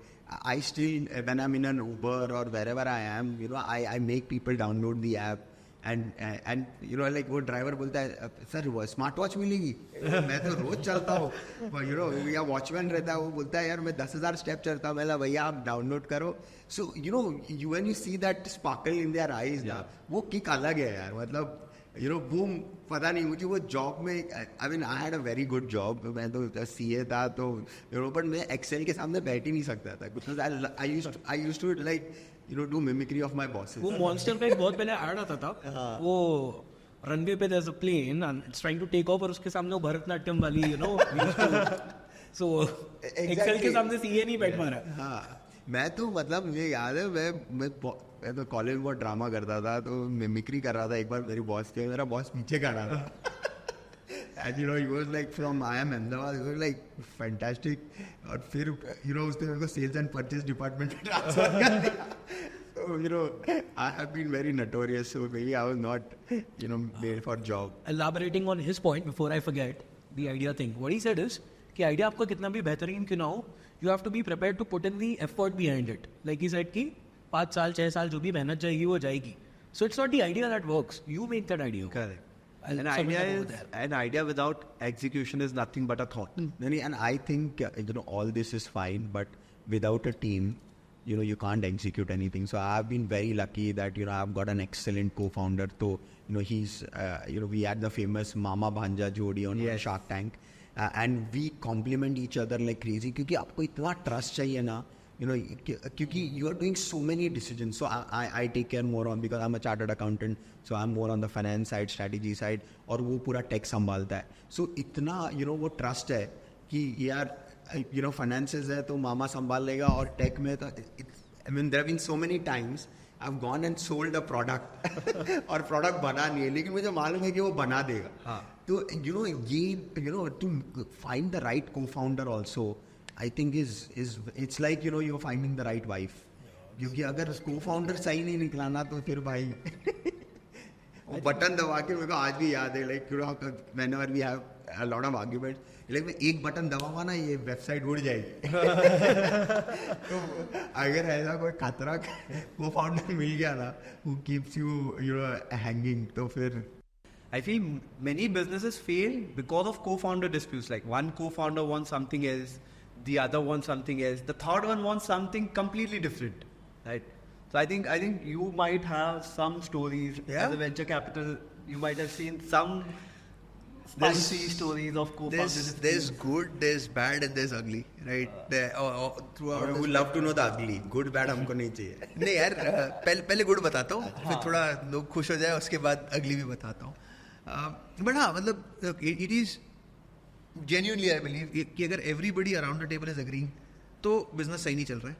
I still, when I'm in an Uber or wherever I am, I make people download the app. And like वो driver बोलता है sir वो smart watch मिलेगी. मैं तो रोज चलता हूँ. या वॉचमैन रहता है, वो बोलता है यार मैं 10,000 स्टेप चलता हूँ. मैं भैया आप डाउनलोड करो. सो when you see that sparkle in their eyes, वो किक अलग है यार. मतलब बूम. पता नहीं मुझे वो जॉब में, आई mean I had a very good job. मैं तो CA था, तो बट मैं एक्सेल के सामने बैठ ही नहीं सकता था. Because I used to like do mimicry of my bosses. वो मॉन्स्टर का एक बहुत पहले ऐड आता था. वो रनवे पे there's a plane and it's trying to take off और उसके सामने वो भरतनाट्यम वाली so एक्सेल के सामने CA नहीं बैठ पा रहा. हाँ, मैं तो मतलब मुझे याद है मैं तो कॉलेज में बहुत ड्रामा करता था, तो मिमिक्री कर रहा था. एक बार मेरी बॉस के, मेरा बॉस पीछे खड़ा था. And he was like from I am Ahmedabad, he was like fantastic. और फिर उसने मेरे को सेल्स एंड परचेज डिपार्टमेंट में ट्रांसफर कर दिया. So I have been very notorious, so maybe I was not made for job. Elaborating on his point before I forget the idea thing, what he said is कि idea आपका कितना भी बेहतरीन क्यों ना हो, you have to be prepared to put in the effort behind it. Like he said कि 5 साल 6 साल जो भी मेहनत जाएगी वो जाएगी. So it's not the idea that works. You make that idea. Correct. An idea without execution is nothing but a thought. And I think all this is fine, but without a team, you can't execute anything. So I've been very lucky that I've got an excellent co-founder. So he's we had the famous Mama Bhanja Jodi on Shark Tank, and we complement each other like crazy. क्योंकि आपको इतना trust चाहिए ना. क्योंकि you are doing so many decisions. So I take care more on, because I'm a chartered accountant, so I'm more on the finance side, strategy side, और वो पूरा tech संभालता है. So इतना वो trust है कि यार finances है तो मामा संभाल लेगा, और tech में तो I mean there have been so many times I've gone and sold a product और product बना नहीं है, लेकिन मुझे मालूम है कि वो बना देगा. तो ये to find the right co-founder also, I think it's like you're finding the right wife. क्योंकि अगर co-founder सही नहीं निकला ना, तो फिर भाई वो बटन दबा के, मेरे को आज भी याद है, like whenever we have a lot of arguments, like एक बटन दबावा ना, ये वेबसाइट उड़ जाएगी. तो अगर ऐसा कोई खतरा co-founder मिल गया ना, who keeps you hanging, तो फिर I feel many businesses fail because of co-founder disputes. Like one co-founder wants something else, the other wants something else, the third one wants something completely different, right? So I think you might have some stories as a venture capital. You might have seen some spicy stories of co-founders. There's good, there's bad, and there's ugly, right? Throughout I would love to know the ugly. Good, bad हमको नहीं चाहिए. नहीं यार, पहले good बताता हूँ, फिर थोड़ा लोग खुश हो जाए, उसके बाद अगली भी बताता हूँ. बट हाँ, मतलब it is genuinely I believe कि अगर everybody around the table is agreeing तो बिजनेस सही नहीं चल रहा है,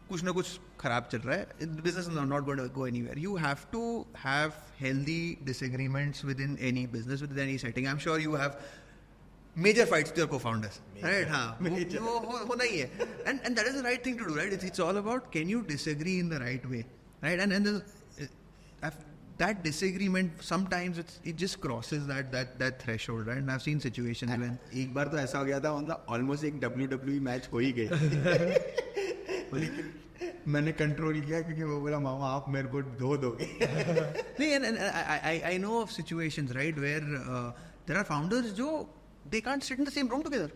कुछ ना कुछ खराब चल रहा है, business is not going to go anywhere. You have to have healthy disagreements within any business, within any setting. I am sure you have major fights with your co-founders, right? वो होना ही है, and that is the right thing to do, right? It's all about, can you disagree in the right way, right? And that disagreement sometimes it just crosses that threshold, right? And I've seen situations when एक बार तो ऐसा हो गया था, मतलब almost एक WWE match हो ही गई. लेकिन मैंने कंट्रोल किया क्योंकि वो बोला मामा आप मेरे को दोगे. नहीं, and I know of situations, right, where there are founders जो they can't sit in the same room together.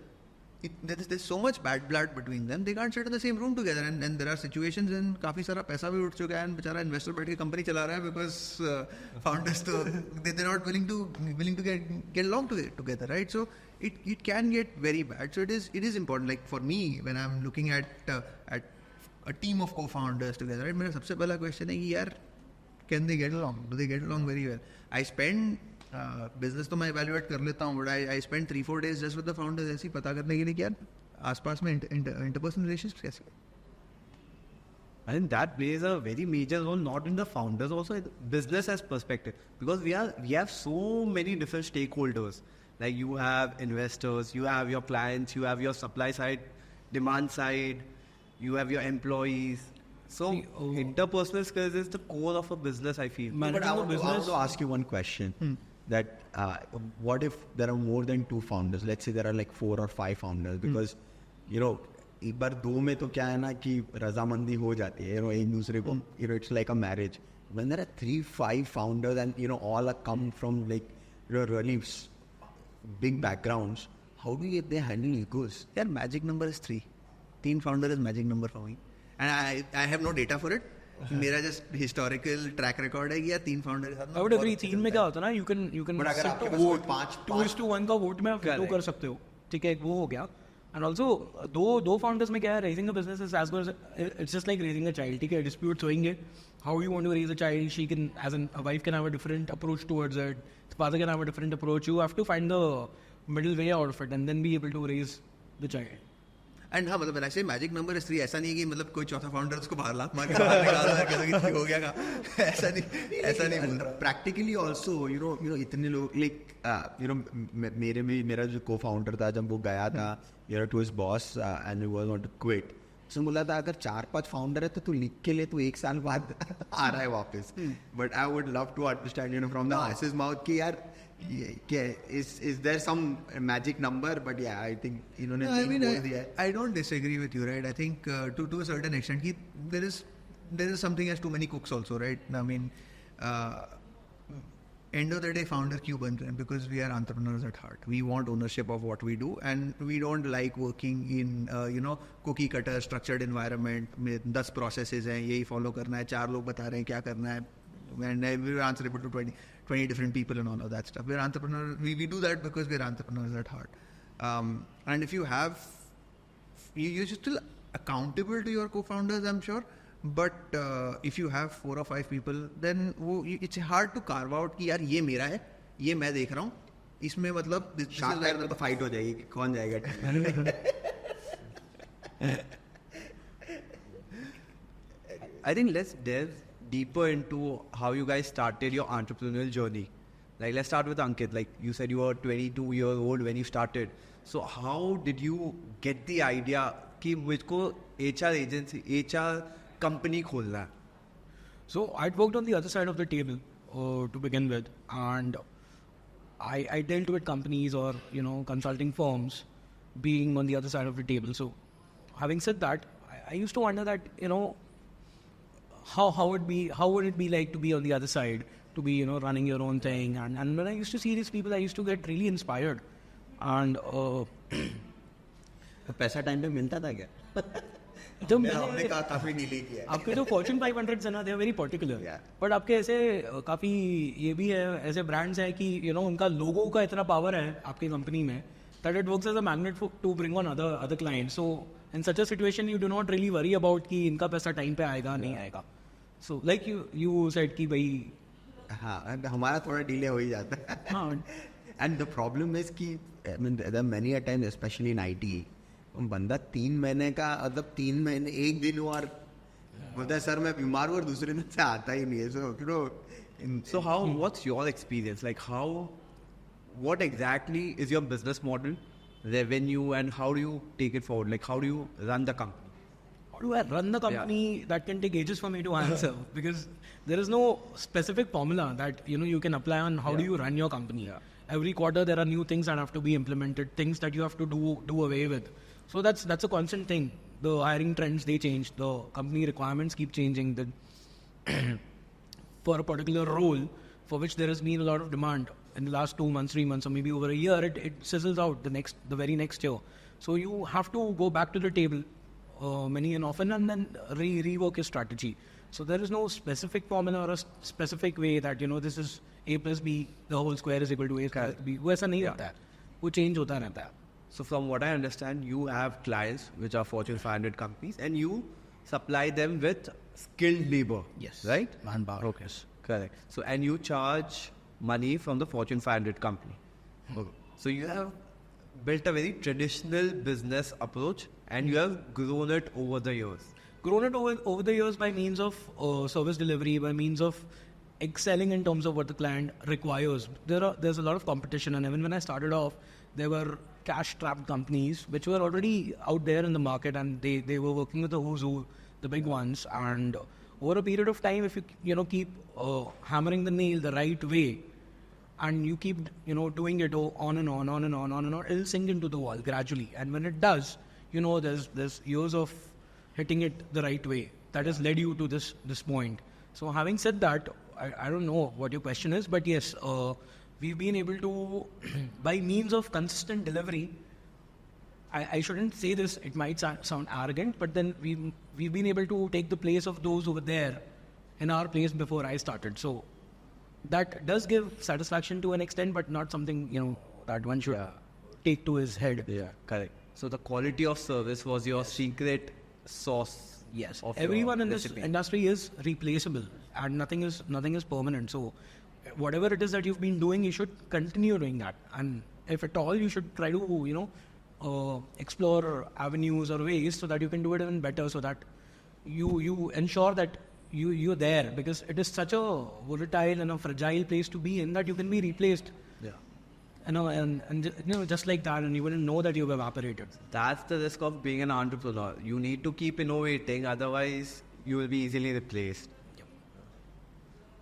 There's so much bad blood between them, they can't sit in the same room together, and there are situations in काफी सारा पैसा भी उठ चुका है, and बेचारा investor बैठ के कंपनी चला रहा है because founders तो they're not willing to get along together, right? So it can get very bad. So it is important, like for me when I'm looking at a team of co-founders together, right? मेरा सबसे पहला question है कि यार can they get along? Do they get along very well? I spend business तो मैं evaluate कर लेता हूँ, but I spend 3-4 days just with the founders, ऐसे ही पता करने के लिए कि यार आसपास में इंटरपर्सनल रिलेशंस कैसे. I think that plays a very major role, not in the founders, also in business as perspective, because we have so many different stakeholders. Like you have investors, you have your clients, you have your supply side, demand side, you have your employees. So interpersonal skills is the core of a business, I feel. But I want to also ask you one question. That what if there are more than 2 founders? Let's say there are like 4 or 5 founders, because you know एक बार 2 में तो क्या है ना कि रजामंदी हो जाती है, you know, एक दूसरे को, you know, it's like a marriage. When there are 3-5 founders and you know all are come from like, you know, really big backgrounds, how do they handle egos? यार magic number is 3. 3 founder is magic number for me, and I have no data for it. मेरा just historical track record है कि यार 3 founder के साथ. I would agree. 3 में क्या होता है ना, you can अगर आपके पास vote 5-1 का वोट में आप veto कर सकते हो, ठीक है, वो हो गया. And also दो founders में क्या है, raising a business is as good as, it's just like raising a child, ठीक है, disputes होंगे. How you want to raise a child, she can, a wife can have a different approach towards it, the father can have a different approach. You have to find the middle way out of it and then be able to raise the child. And हाँ, मतलब ऐसे magic number is 3. ऐसा नहीं कि मतलब कोई चौथा founder उसको बाहर लात मार के बाहर निकाल रहा है कि हो गया का. ऐसा नहीं बोल रहा. प्रैक्टिकली ऑल्सो यू नो इतने लोग लाइक यू नो मेरा जो को फाउंडर था, जब वो गया था you know to his boss and he was not to quit, उसने बोला था अगर 4-5 फाउंडर है तो तू लिख के ले, तू 1 साल बाद आ रहा है वापस. But I would love to understand you know from the horse's mouth कि यार is there some magic number? But yeah, I think इन्होंने I don't disagree with you, right? I think to a certain extent कि there is something as too many cooks also, right? I mean, end of the day founder क्यों बन रहे हैं? Because we are entrepreneurs at heart. We want ownership of what we do, and we don't like working in you know cookie cutter structured environment में 10 processes हैं, यही follow करना है, 4 लोग बता रहे हैं क्या करना है, and we're answerable to 20 different people and all of that stuff. We're entrepreneurs. We do that because we're entrepreneurs at heart. And if you have, you're still accountable to your co-founders, I'm sure. But if you have 4 or 5 people, then it's hard to carve out कि यार ये मेरा है, ये मैं देख रहा हूँ, इसमें मतलब तो फाइट हो जाएगी, कौन जाएगा. I think let's delve deeper into how you guys started your entrepreneurial journey. Like let's start with Ankit. Like you said, you were 22 years old when you started. So how did you get the idea कि मुझको HR agency, HR company खोलना है? So I'd worked on the other side of the table to begin with, and I dealt with companies or you know consulting firms being on the other side of the table. So having said that, I used to wonder that you know how would it be like to be on the other side, to be you know running your own thing, and when I used to see these people, I used to get really inspired. And पैसा time पे मिलता था क्या? तो हमने कहा काफी नीले किया है। आपके जो फॉर्च्यून 500 है ना, they are very particular. Yeah. But आपके ऐसे काफ़ी ये भी है, ऐसे ब्रांड्स हैं कि उनका लोगो का इतना पावर है आपकी कंपनी में that it works as a magnet to bring on other clients. So in such a situation you do not really worry about कि इनका पैसा टाइम पे आएगा नहीं आएगा. So like you said कि भाई हाँ, and हमारा थोड़ा डिले हो ही जाता है। हाँ, एंड द प्रॉब्लम इज कि I mean there are many a times specially in IT, बंदा 3 महीने का मतलब 3 महीने एक दिन हुआ और बोलता है सर मैं बीमार हूँ और दूसरे दिन से आता ही नहीं है। So what's your experience? Like what exactly is your business model, revenue, and how do you take it forward? Like how do you run the company? how do I run the company? That can take ages for me to answer because there is no specific formula that you can apply on how do you run your company. Every quarter there are new things that have to be implemented, things that you have to do away with. So that's a constant thing. The hiring trends, they change, the company requirements keep changing. For a particular role for which there has been a lot of demand in the last 2 months, 3 months, or maybe over a year, it sizzles out the very next year. So you have to go back to the table many and often and then rework your strategy. So there is no specific formula or a specific way that this is A plus B the whole square is equal to A plus B. वो ऐसा नहीं रहता है, वो change होता रहता है. So from what I understand, you have clients which are Fortune 500 companies and you supply them with skilled labor. Yes. Right? Manpower. Okay. Correct. So and you charge money from the Fortune 500 company. Okay. So you have built a very traditional business approach and you have grown it over the years. Grown it over the years by means of service delivery, by means of excelling in terms of what the client requires. There's a lot of competition, and even when I started off, there were cash-strapped companies which were already out there in the market, and they were working with the who's who, the big ones. And over a period of time, if you keep hammering the nail the right way, and you keep doing it on and on, it'll sink into the wall gradually. And when it does, there's years of hitting it the right way that has led you to this point. So having said that, I don't know what your question is, but yes, we've been able to, by means of consistent delivery, I shouldn't say this, it might sound arrogant, but then we've been able to take the place of those over there in our place before I started. So that does give satisfaction to an extent, but not something, that one should take to his head. Yeah, correct. So the quality of service was your secret sauce. Yes, of everyone in recipe. this industry is replaceable and nothing is permanent. So whatever it is that you've been doing, you should continue doing that. And if at all, you should try to, explore avenues or ways so that you can do it even better, so that you ensure that you're there, because it is such a volatile and a fragile place to be in that you can be replaced. Yeah. And just like that, and you wouldn't know that you've evaporated. That's the risk of being an entrepreneur. You need to keep innovating, otherwise you will be easily replaced. Yep.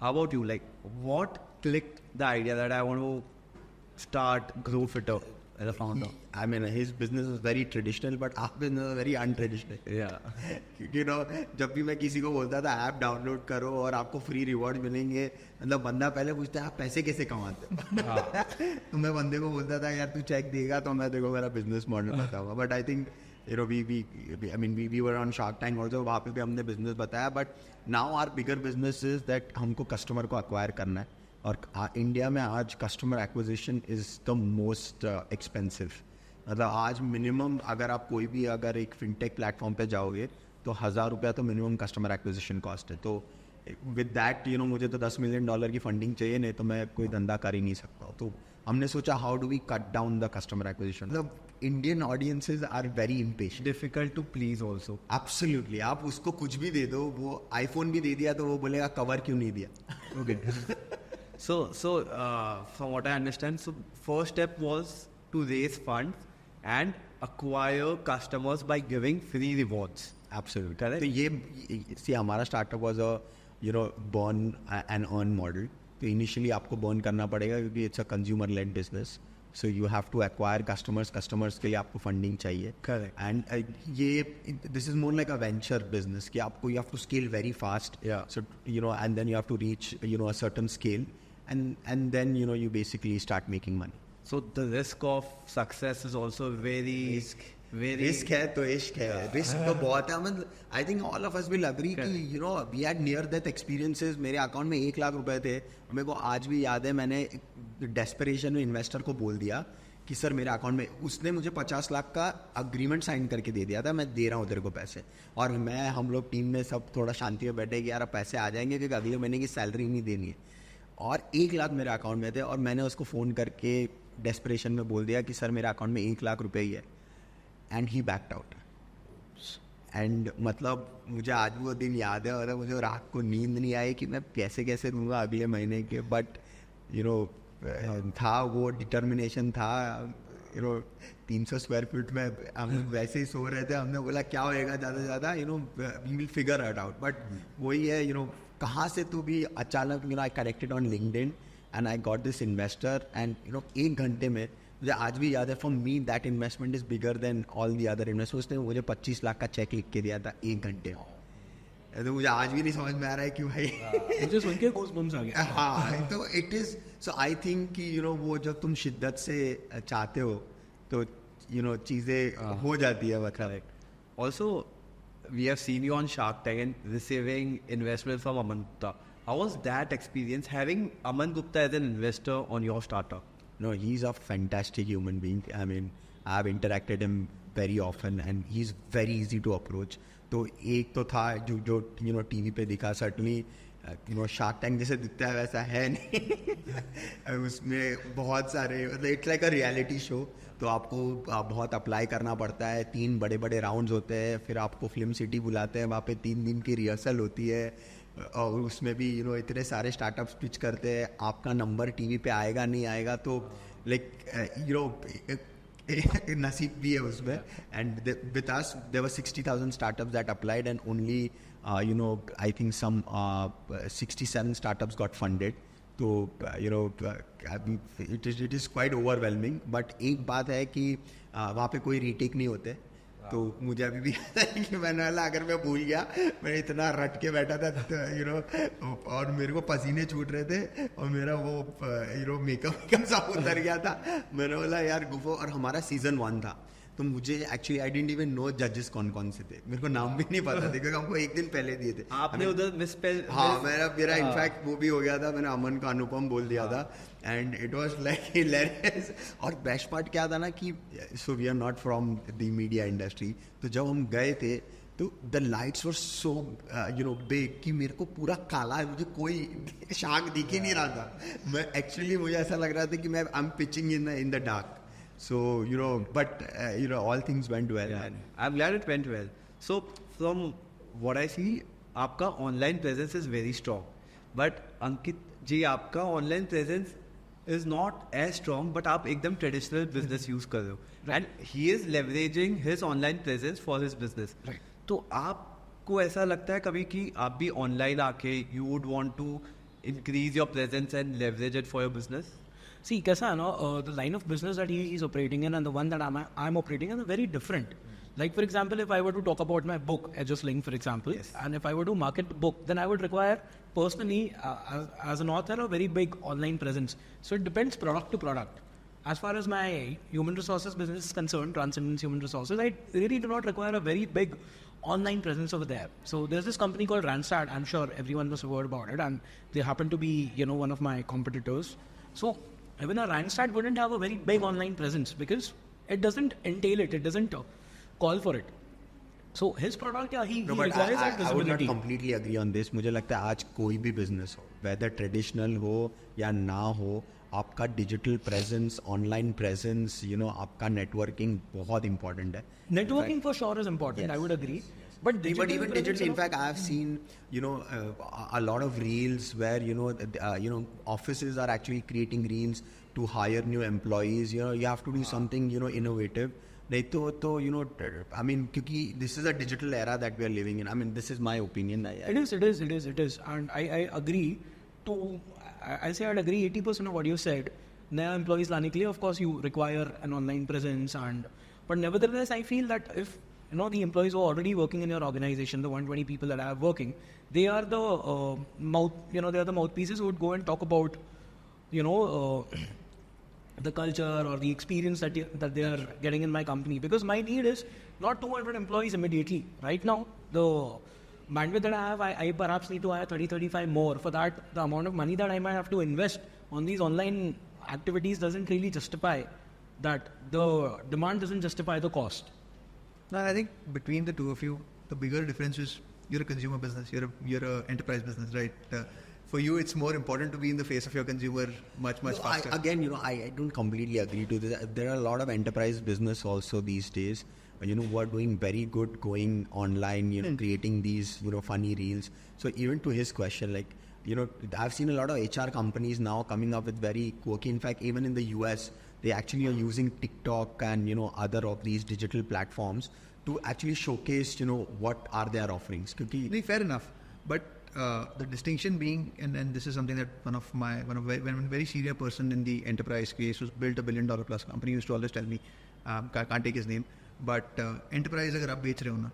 How about you? Like, what clicked the idea that I want to start Growfitter as a founder? I mean, his business is very traditional, but our business is very untraditional. Yeah. क्योंकि जब भी मैं किसी को बोलता था app download करो और आपको फ्री रिवॉर्ड मिलेंगे, मतलब बंदा पहले पूछता है आप पैसे कैसे कमाते हो? तो मैं बंदे को बोलता था यार तू चेक देगा तो मैं देखो मेरा बिजनेस मॉडल बताऊंगा. But I think we were on Shark Tank also, वहाँ पे भी हमने बिजनेस बताया. But now our bigger business is that हमको कस्टमर को अक्वायर करना है, और इंडिया में आज customer acquisition is the most expensive. मतलब आज मिनिमम अगर आप कोई भी अगर एक फिनटेक प्लेटफॉर्म पे जाओगे तो $1,000 तो मिनिमम कस्टमर एक्विजिशन कॉस्ट है. तो विद दैट मुझे तो $10 मिलियन की फंडिंग चाहिए, नहीं तो मैं कोई धंधा कर ही नहीं सकता. तो हमने सोचा how do we cut down the customer acquisition. मतलब Indian audiences are very impatient, Difficult to please also. Absolutely. आप उसको कुछ भी दे दो, वो आईफोन भी दे दिया तो वो बोलेगा कवर क्यों नहीं दिया. Okay. So from what I understand, so first step was to raise funds and acquire customers by giving free rewards. Absolutely. Correct. तो ये see हमारा startup was a burn and earn model. तो initially आपको burn करना पड़ेगा क्योंकि it's a consumer led business. So you have to acquire customers के लिए आपको फंडिंग चाहिए. Correct. एंड ये this is more like a venture business कि आपको you have to scale very fast. Yeah. So and then you have to reach a certain scale, and then you basically start making money. So the risk of success is also very risk है तो इश्क है, risk तो बहुत है। मतलब I think all of us will agree कि you know we had near death experiences. मेरे अकाउंट में 1 लाख रुपए थे, मेरे को आज भी याद है, मैंने डेस्परेशन में इन्वेस्टर को बोल दिया कि सर मेरे अकाउंट में, उसने मुझे 50 लाख का अग्रीमेंट साइन करके दे दिया था, मैं दे रहा हूँ तेरे को पैसे। और मैं, हम लोग टीम में सब थोड़ा शांति में बैठे कि यार अब पैसे आ जाएंगे क्योंकि अगले महीने की सैलरी नहीं देनी है। और 1 लाख मेरे अकाउंट में थे और मैंने उसको फ़ोन करके डेस्परेशन में बोल दिया कि सर मेरे अकाउंट में 1 लाख रुपए ही है, and he backed out. And मतलब मुझे आज वो दिन याद है, और मुझे रात को नींद नहीं आई कि मैं पैसे कैसे दूंगा अगले महीने के, बट यू नो था वो डिटर्मिनेशन था। यू नो 300 स्क्वायर फीट में हम वैसे ही सो रहे थे, हमने बोला क्या होएगा ज़्यादा से ज़्यादा, you know we will figure it out. But वही है, यू नो कहाँ से तो भी अचानक, you know I connected on LinkedIn and I got this investor, and you know 1 घंटे में, मुझे आज भी याद है, for me that investment is bigger than all the other investment. उसने मुझे 25 लाख का चेक लिख के दिया था 1 घंटे में। तो मुझे आज भी नहीं समझ में आ रहा है कि भाई मुझे सुन के गूज़बम्स आ गया। हाँ, तो it is, so I think कि यू नो वो जब तुम शिद्दत से चाहते हो तो यू नो चीज़ें हो जाती है। मतलब Also, we have seen you on Shark Tank and receiving investment from Aman Gupta. How was that experience having Aman Gupta as an investor on your startup? no, he's a fantastic human being. I mean, I've interacted him very often and he's very easy to approach. तो एक तो था जो you know TV पे दिखा, certainly you know shark tank जैसे दिखता है वैसा है नहीं उसमें बहुत सारे, मतलब it's like a reality show. तो आपको बहुत अप्लाई करना पड़ता है, 3 बड़े बड़े राउंड्स होते हैं, फिर आपको फिल्म सिटी बुलाते हैं, वहाँ पे 3 दिन की रिहर्सल होती है, और उसमें भी यू नो इतने सारे स्टार्टअप्स पिच करते हैं, आपका नंबर टीवी पे आएगा नहीं आएगा, तो लाइक यू नो नसीब भी है उसमें। And with us there were 60,000 startups that applied and only you know I think some 67 startups got funded. तो you know it is quite overwhelming. But एक बात है कि वहाँ पे कोई रीटेक नहीं होते, तो मुझे अभी भी याद है कि मैंने वाला, अगर मैं भूल गया, मैं इतना रट के बैठा था यू नो, और मेरे को पसीने छूट रहे थे और मेरा वो यू नो मेकअप सब उतर गया था। मैंने बोला यार गुफो, और हमारा सीजन 1 था, तो मुझे actually I didn't even know जजेस कौन कौन से थे, मेरे को नाम भी नहीं पता था क्योंकि हमको 1 दिन पहले दिए थे। आपने उधर हाँ, मेरा इनफैक्ट वो भी हो गया था, मैंने अमन का अनुपम बोल दिया था, and it was like hilarious. और बेस्ट पार्ट क्या था ना कि so we are not from the media industry, तो जब हम गए थे तो the lights were so you know big कि मेरे को पूरा काला है, मुझे कोई शार्क दिख ही नहीं रहा था। मैं एक्चुअली, मुझे ऐसा लग रहा था कि मैं I am pitching in the dark. So, you know, but, you know, all things went well. Yeah, I'm glad it went well. So, from what I see, आपका online presence is very strong. But Ankit जी, आपका online presence is not as strong, but आप एकदम traditional business use कर रहे हो. And he is leveraging his online presence for his business. Right. तो आपको ऐसा लगता है कभी कि आप भी online आके you would want to increase your presence and leverage it for your business? See, kaisa hai na, the line of business that he is operating in and the one that I'm operating in are very different. Like for example, if I were to talk about my book, Edgesling for example, Yes. and if I were to market the book, then I would require personally, as an author, a very big online presence. So it depends product to product. As far as my human resources business is concerned, Transcendence Human Resources, I really do not require a very big online presence over there. So there's this company called Randstad. I'm sure everyone must have heard about it, and they happen to be, you know, one of my competitors. So even a Randstad wouldn't have a very big online presence because it doesn't entail it. It doesn't call for it. So his product, yeah, he requires that I would not visibility. completely agree on this. मुझे लगता है आज कोई भी business हो, whether traditional हो या ना हो, आपका digital presence, online presence, you know आपका नेटवर्किंग बहुत इंपॉर्टेंट है. Networking for sure is important. Yes. I would agree. But But even presence, digitally, you in know, fact, I have seen, you know, a lot of reels where, you know, offices are actually creating reels to hire new employees. You know, you have to do something, you know, innovative. नहीं तो you know, I mean, क्योंकि this is a digital era that we are living in. I mean, this is my opinion. It is. And I agree to, I say I'd agree 80% of what you said. नया employees लाने के लिए, of course, you require an online presence, but nevertheless, I feel that if you know the employees who are already working in your organization, the 120 people that I have working, they are the they are the mouthpieces who would go and talk about, you know, the culture or the experience that they are getting in my company. Because my need is not 200 employees immediately. Right now, the bandwidth that I have, I perhaps need to hire 35 more. For that, the amount of money that I might have to invest on these online activities doesn't really justify that. The demand doesn't justify the cost. No, I think between the two of you, the bigger difference is you're a consumer business, you're a enterprise business, right? For you, it's more important to be in the face of your consumer much faster. I don't completely agree to this. There are a lot of enterprise business also these days, who are doing very good going online, creating these, funny reels. So even to his question, like, I've seen a lot of HR companies now coming up with very quirky. In fact, even in the US, they actually are using TikTok and, other of these digital platforms to actually showcase, what are their offerings. Fair enough. But the distinction being, and this is something that one of very senior person in the enterprise space who's built $1 billion plus company used to always tell me, can't take his name, but enterprise अगर आप बेच रहे हो ना,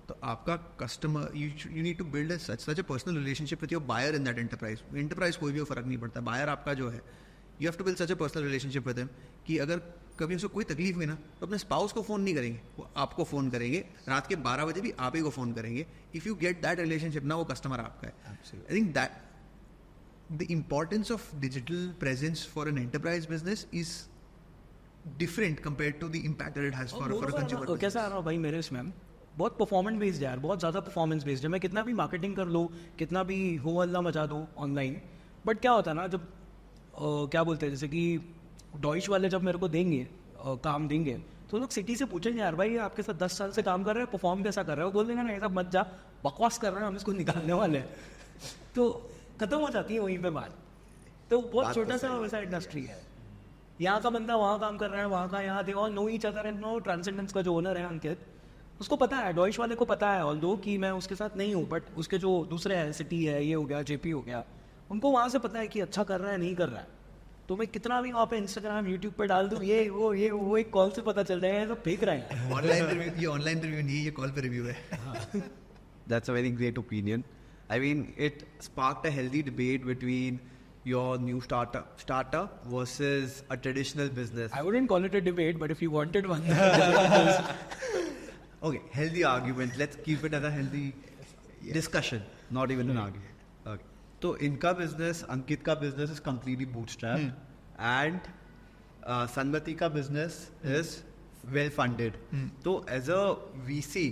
तो आपका customer, you need to build such a personal relationship with your buyer in that enterprise. Enterprise कोई भी हो फर्क नहीं पड़ता, buyer आपका जो है, you have to build such a personal relationship with him कि अगर कभी उसको कोई तकलीफ हुई ना तो अपने स्पाउस को फ़ोन नहीं करेंगे, वो आपको फ़ोन करेंगे, रात के 12 बजे भी आप ही को फ़ोन करेंगे. If you get that relationship ना, वो कस्टमर आपका है. I think that the importance of digital presence for an enterprise business is different compared to the impact that it has for a consumer. कैसा आ रहा भाई मेरे इसमें बहुत परफॉर्मेंस बेस्ड है यार, बहुत ज़्यादा परफॉर्मेंस बेस्ड है. मैं कितना भी मार्केटिंग कर लूँ, कितना भी हो अल्लाह मचा दूँ ऑनलाइन, बट क्या होता है ना, जब क्या बोलते हैं, जैसे कि डॉइश वाले जब मेरे को देंगे काम देंगे, तो लोग सिटी से पूछेंगे यार भाई आपके साथ 10 साल से काम कर रहे हैं, परफॉर्म कैसा कर रहे हो, बोल देंगे ना ऐसा मत जा, बकवास कर रहे हैं, हम इसको निकालने वाले हैं. तो खत्म हो जाती है वहीं पे बात. तो बहुत छोटा सा वैसा इंडस्ट्री है. यहाँ का बंदा वहाँ काम कर रहा है, वहाँ का यहाँ, they all know each other and know. Transcendence का जो ओनर है अंकित, उसको पता है, डॉइश वाले को पता है, ऑल्दो कि मैं उसके साथ नहीं हूँ, बट उसके जो दूसरे हैं, सिटी है, ये हो गया, जेपी हो गया, उनको वहाँ से पता है कि अच्छा कर रहा है नहीं कर रहा है. तो मैं कितना भी वहाँ पे इंस्टाग्राम यूट्यूब पे डाल दूँ, ये वो एक कॉल से पता चल रहा है, तो फेंक रहे हैं. ऑनलाइन रिव्यू नहीं, ये कॉल पे रिव्यू है. That's a very great opinion. I mean, it sparked a healthy debate between your new startup versus a traditional business. I wouldn't call it a debate, but if you wanted one. Okay, healthy argument. Let's keep it as a healthy discussion, not even an argument. Okay. So, इनका business, अंकित का business is completely bootstrapped, and Sanmati का business is well funded. So, as a VC,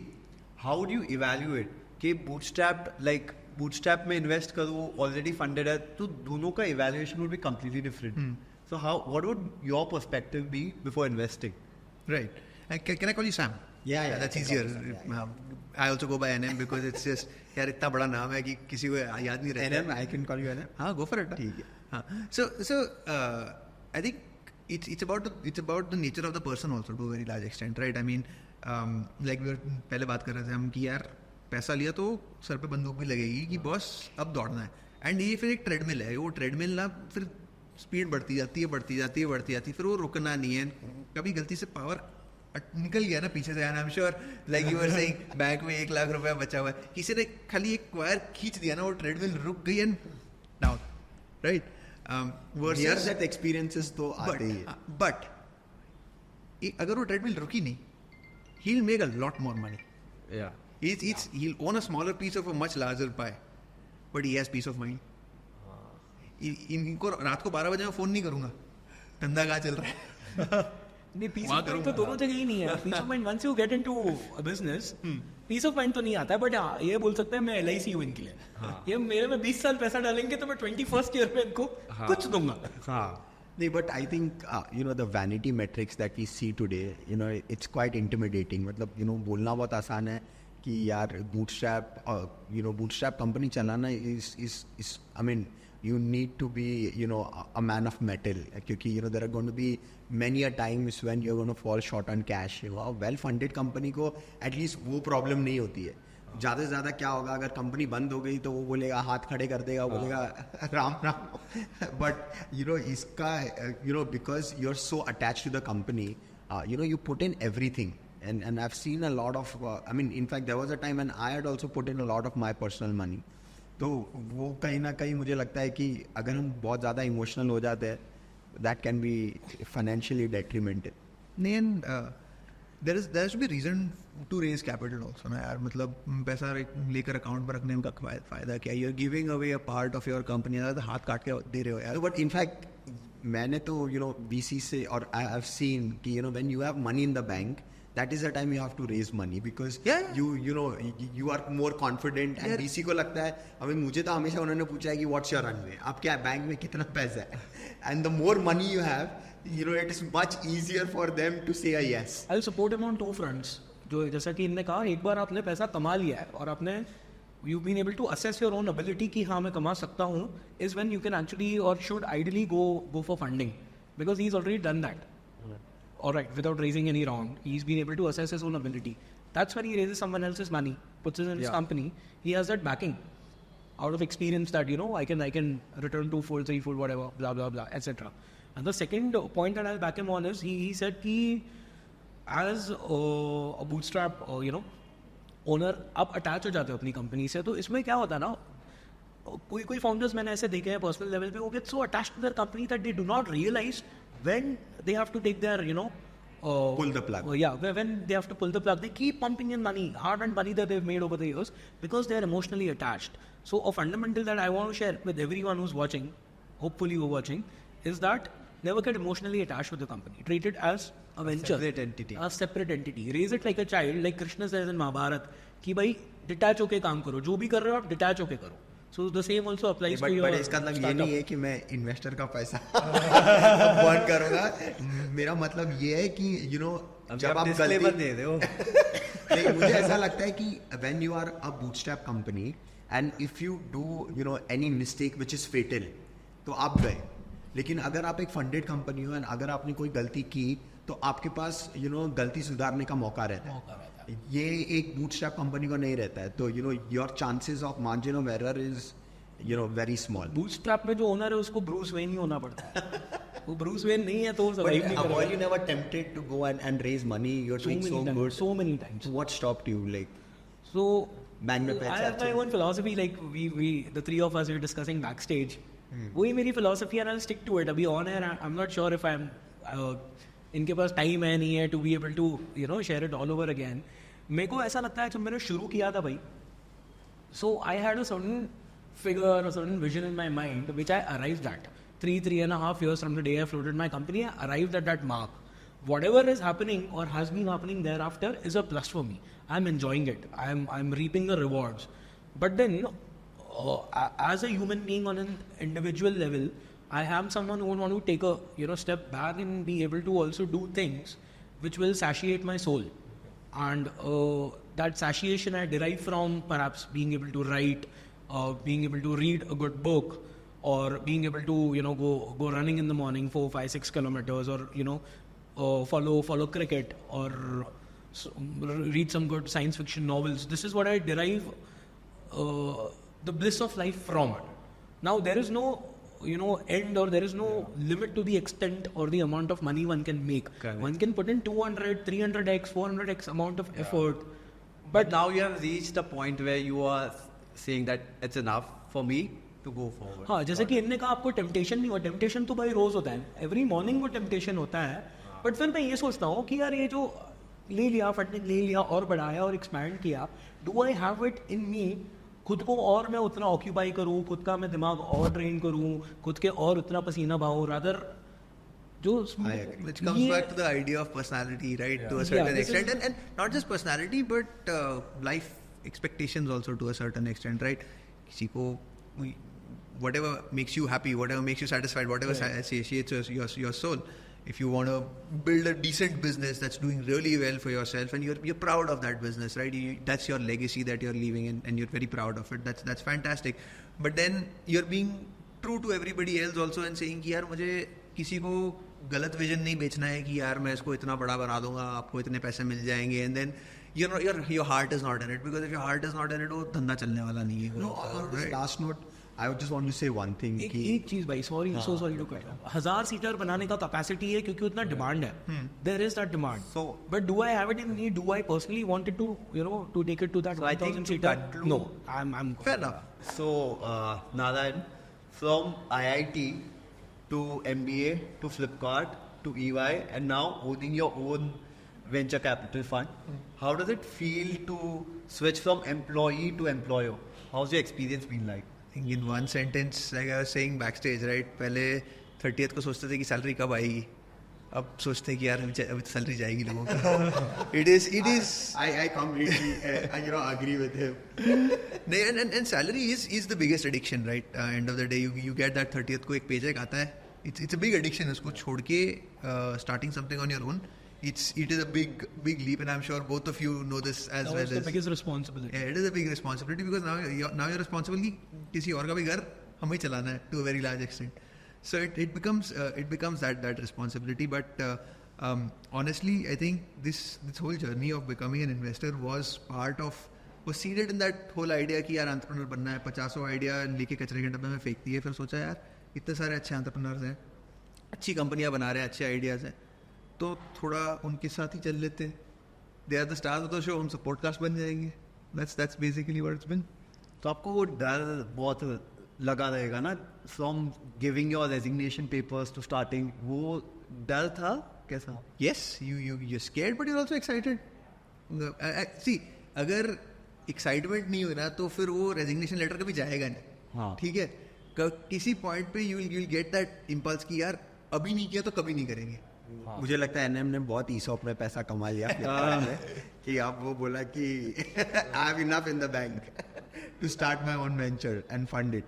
how do you evaluate कि bootstrap में invest करो, already funded है, तो दोनों का evaluation would be completely different. So, what would your perspective be before investing? Right. Can I call you Sam? Yeah, that's easier. I also go by NM because it's just यार इतना बड़ा नाम है कि किसी को याद नहीं रहता. NM, I can call you NM. हाँ, go for it. ठीक है. हाँ. So I think it's about the nature of the person also to a very large extent, right? I mean, like we were पहले बात कर रहे थे हम कि यार पैसा लिया तो सर पे बंदूक भी लगेगी कि बॉस अब दौड़ना है. एंड ये फिर एक ट्रेडमिल है, वो ट्रेडमिल ना फिर स्पीड बढ़ती जाती, फिर वो रुकना नहीं है. कभी गलती से पावर निकल गया ना पीछे से, आई am sure like you were saying bank में 1 लाख रुपया बचा हुआ है, किसी ने खाली एक वायर खींच दिया ना, वो ट्रेडमिल रुक गई and down, right. Versus that experiences तो आते ही है, बट अगर वो ट्रेडमिल रुकी नहीं, he will make a lot more money. Yeah. He'll own a smaller piece of a much larger pie, but he has peace of mind. इनको रात को 12 बजे मैं फोन नहीं करूंगा, धंधा कहाँ चल रहा है. नहीं, पीस ऑफ माइंड तो दोनों जगह ही नहीं है. Peace of mind once you get into a business, peace of mind तो नहीं आता है, बट ये बोल सकते हैं मैं LIC हूँ इनके लिए. ये मेरे में 20 साल पैसा डालेंगे तो मैं 21st ईयर में इनको कुछ दूंगा. नहीं, but I think the vanity metrics that we see today, it's quite intimidating. मतलब बोलना बहुत आसान है कि यार bootstrap company चलाना is I mean you need to be a man of metal, क्योंकि there are going to be many a times when you're going to fall short on cash. well funded company को at least वो problem नहीं होती है. ज़्यादा से ज़्यादा क्या होगा, अगर कंपनी बंद हो गई तो वो बोलेगा, हाथ खड़े कर देगा, बोलेगा राम राम. बट इसका because you're so attached to the company, you put in everything, and I've seen a lot of I mean, in fact there was a time when I had also put in a lot of my personal money. तो वो कहीं ना कहीं मुझे लगता है कि अगर हम बहुत ज़्यादा इमोशनल हो जाते हैं that can be financially detrimental. Then there has to be reason to raise capital also ना यार, मतलब पैसा लेकर अकाउंट पर रखने का फायदा क्या? You're giving away a part of your company, हाथ काट के दे रहे हो यार. But in fact, मैंने तो VC से, और I have seen कि when you have money in the bank, that is the time you have to raise money, because you are more confident, and VC को लगता है, अभी मुझे तो हमेशा उन्होंने पूछा है कि what's your runway, आप क्या बैंक में कितना पैसा है, and the more money you have, it is much easier for them to say a yes. I'll support him on two fronts. जो जैसा कि इनने कहा, एक बार आपने पैसा कमा लिया है और आपने you've been able to assess your own ability कि हाँ मैं कमा सकता हूँ, is when you can actually or should ideally go for funding, because he's already done that. All right, without raising any round, he's been able to assess his own ability. That's when he raises someone else's money, puts it in his company. He has that backing out of experience that I can return 2-fold, 3-fold, whatever, blah blah blah, etc. And the second point that I'll back him on is he said he, as a bootstrap, owner, आप attach हो जाते हो अपनी company से, तो इसमें क्या होता है ना, कोई founders मैंने ऐसे देखे हैं personal level पे, वो get so attached to their company that they do not realize when they have to take their, pull the plug. When they have to pull the plug, they keep pumping in money, hard-earned money that they've made over the years, because they are emotionally attached. So a fundamental that I want to share with everyone who's watching, hopefully you're watching, is that never get emotionally attached with the company. Treat it as a venture. A separate entity. Raise it like a child, like Krishna says in Mahabharata, कि भाई detach होके काम करो, जो भी कर रहे हो आप detach होके करो. So the same also applies to your. But इसका मतलब ये नहीं है कि मैं इन्वेस्टर का पैसा बर्न करूँगा. मेरा मतलब ये है कि जब आप गलती दे दो. नहीं, मुझे ऐसा लगता है कि when you are a bootstrap company and if you do any mistake which is fatal, तो आप गए. लेकिन अगर आप एक फंडेड कंपनी हो, अगर आपने कोई गलती की, तो आपके पास गलती सुधारने का मौका रहता है. ये एक बूटस्ट्रैप कंपनी को नहीं रहता है. तो your chances of margin of error is very small. Bootstrap में जो ओनर है उसको ब्रूस वेन ही होना पड़ता है. वो ब्रूस वेन नहीं है तो सर्वाइव नहीं करेगा. Were you never tempted to go and raise money? You're doing so good. So many times. What stopped you? So bank में पैसा. I have my own philosophy. Like we the three of us were discussing backstage. वही मेरी philosophy and I'll stick to it. अभी on air I'm not sure if I'm इनके पास time है नहीं है to be able to share it all over again. मेरे को ऐसा लगता है जब मैंने शुरू किया था भाई, so I had a certain figure, a certain vision in my mind which I arrived at. 3.5 years from the day I floated my company, I arrived at that mark. Whatever is happening or has been happening thereafter is a plus for me. I'm enjoying it. I'm reaping the rewards. But then as a human being on an individual level, I am someone who would want to take a step back and be able to also do things which will satiate my soul. And that satiation I derive from perhaps being able to write, being able to read a good book, or being able to go running in the morning 4, 5, 6 kilometers, or follow cricket, or read some good science fiction novels. This is what I derive the bliss of life from. Now there is no end, or there is no limit to the extent or the amount of money one can make. Correct. One can put in 200, 300x, 400x amount of effort. But now you have reached a point where you are saying that it's enough for me to go forward. हाँ, जैसे कि इनने कहा आपको temptation नहीं हुआ. Temptation तो भाई रोज होता है. एवरी मॉर्निंग वो टेम्पटेशन होता है. बट फिर मैं ये सोचता हूँ कि यार ये जो ले लिया, फटने ले लिया और बढ़ाया और एक्सपैंड किया, do I have it in me, खुद को और मैं उतना ऑक्यूपाई करूँ, खुद का मैं दिमाग और ट्रेन करूँ, खुद के और उतना पसीना बहाऊँ, रादर जो which comes back to the idea of personality, right? To a certain extent, and not just personality, but life expectations also to a certain extent, right? किसी को whatever makes you happy, whatever makes you satisfied, whatever satiates your soul. If you want to build a decent business that's doing really well for yourself, and you're proud of that business, right? That's your legacy that you're leaving, and you're very proud of it. That's fantastic. But then you're being true to everybody else also, and saying कि यार मुझे किसी को गलत vision नहीं बेचना है कि यार मैं इसको इतना बड़ा बना दूंगा, आपको इतने पैसे मिल जाएंगे, and then your heart is not in it, because if your heart is not in it, वो धंधा चलने वाला नहीं है. No, on this last note, I would just want to say one thing. एक चीज भाई, सॉरी टू कट, 1000 सीटर बनाने का कैपेसिटी है क्योंकि उतना डिमांड है. There is that demand. So but do I have it in me? Do I personally wanted to to take it to that 1000 seater? No, I'm fair enough. So Narayan, from IIT to MBA to Flipkart to EY and now owning your own venture capital fund. How does it feel to switch from employee to employer? How's your experience been like? I think in one sentence, like I was saying backstage, right? पहले 30th को सोचते थे कि salary कब आएगी, अब सोचते हैं कि यार अभी सैलरी जाएगी लोगों को. It is. I completely agree with him. and salary is the biggest addiction, right? End of the day, you get that 30th को एक paycheck आता है. It's a big addiction. उसको छोड़ के starting something on your own. It is a big leap, and I'm sure both of you know this as well. That was the biggest responsibility. Yeah, it is a big responsibility because now you're responsible कि किसी और का भी घर हमें ही चलाना है to a very large extent. So it becomes that responsibility. But honestly, I think this whole journey of becoming an investor was seeded in that whole idea कि यार entrepreneur बनना है. 50 idea लेके कचरे के डब्बे में फेंक दिए. फिर सोचा यार इतने सारे अच्छे entrepreneurs हैं, अच्छी कंपनियां बना रहे हैं, अच्छे ideas हैं, तो थोड़ा उनके साथ ही चल लेते हैं. They are the stars of the show. हम सब podcast बन जाएंगे. That's basically what it's been. तो आपको वो डर बहुत लगा रहेगा ना, from giving your resignation papers to starting, वो डर था कैसा? Yes, you're scared, but you're also excited. See, अगर excitement नहीं हो ना तो फिर वो resignation letter कभी जाएगा नहीं. हाँ. ठीक है. किसी point पे you'll get that impulse कि यार अभी नहीं किया तो कभी नहीं करेंगे. मुझे लगता है एनएम ने बहुत ईसॉप में पैसा कमा लिया Flipkart में कि आप वो बोला कि I have enough in the bank to start my own venture and fund it.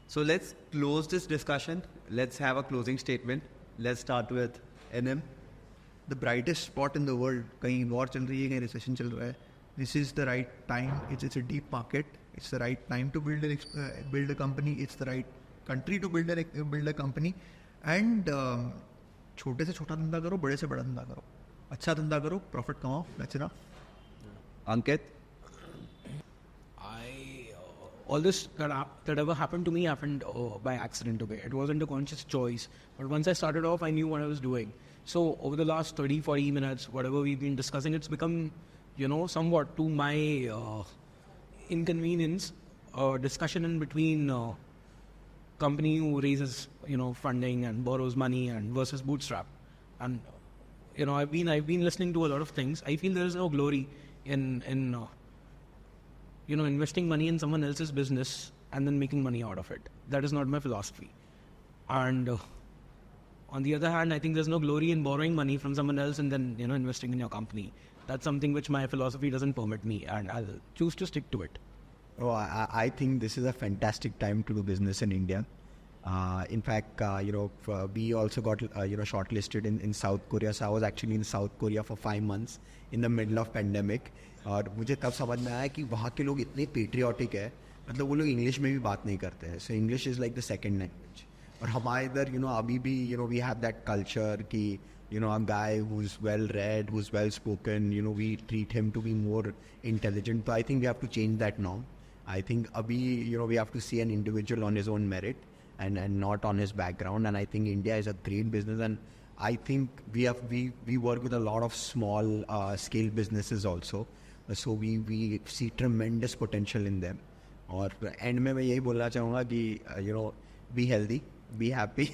So let's close this discussion. Let's have a closing statement. Let's start with NM. The brightest spot in the world. कहीं war चल रही है, कहीं recession चल रहा है. This is the right time. It's a deep market. It's the right time to build a company. It's the right country to build a company. And छोटे से छोटा धंधा करो, बड़े से बड़ा धंधा करो, अच्छा धंधा करो, प्रॉफिट कमाओ. That's enough. Ankit? All this that ever happened to me happened by accident. Okay, it wasn't a conscious choice. But once I started off, I knew what I was doing. So over the last 30-40 minutes, whatever we've been discussing, it's become, somewhat to my inconvenience, discussion in between company who raises, funding and borrows money and versus bootstrap. And, I've been listening to a lot of things. I feel there is no glory in investing money in someone else's business and then making money out of it. That is not my philosophy. And on the other hand, I think there's no glory in borrowing money from someone else and then, investing in your company. That's something which my philosophy doesn't permit me, and I'll choose to stick to it. Oh, I think this is a fantastic time to do business in India. In fact, we also got, shortlisted in South Korea. So I was actually in South Korea for 5 months in the middle of pandemic. और मुझे तब समझ में आया कि वहाँ के लोग इतने पेट्रियाटिक है, मतलब वो लोग इंग्लिश में भी बात नहीं करते हैं. So English is like the second language. और हमारे इधर अभी भी वी हैव दैट कल्चर कि a guy who's well read, who's well spoken, we treat him to be more intelligent. So I think we have to change that now. I think abhi, we have to see an individual on his own merit and not on his background. And I think India is a great business, and I think we work with a lot of small scale businesses also. So we see tremendous potential in them. और and में मैं यही बोलना चाहूँगा कि be healthy, be happy,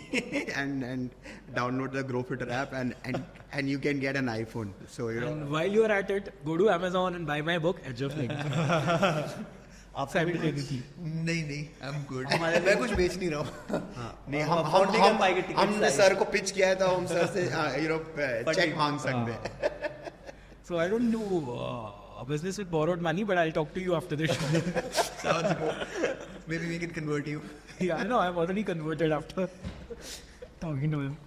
and download the Growfitter app, and you can get an iPhone. So And while you are at it, go to Amazon and buy my book Edge of Things. आप simultaneously. नहीं, I'm good. मैं कुछ बेच नहीं रहा हूँ. नहीं, हमने सर को पिच किया है तो हम सर से चेक मांग सकते हैं. So I don't do a business with borrowed money, but I'll talk to you after this show. Sounds good. Maybe we can convert you. Yeah, I know. I'm already converted after talking to him.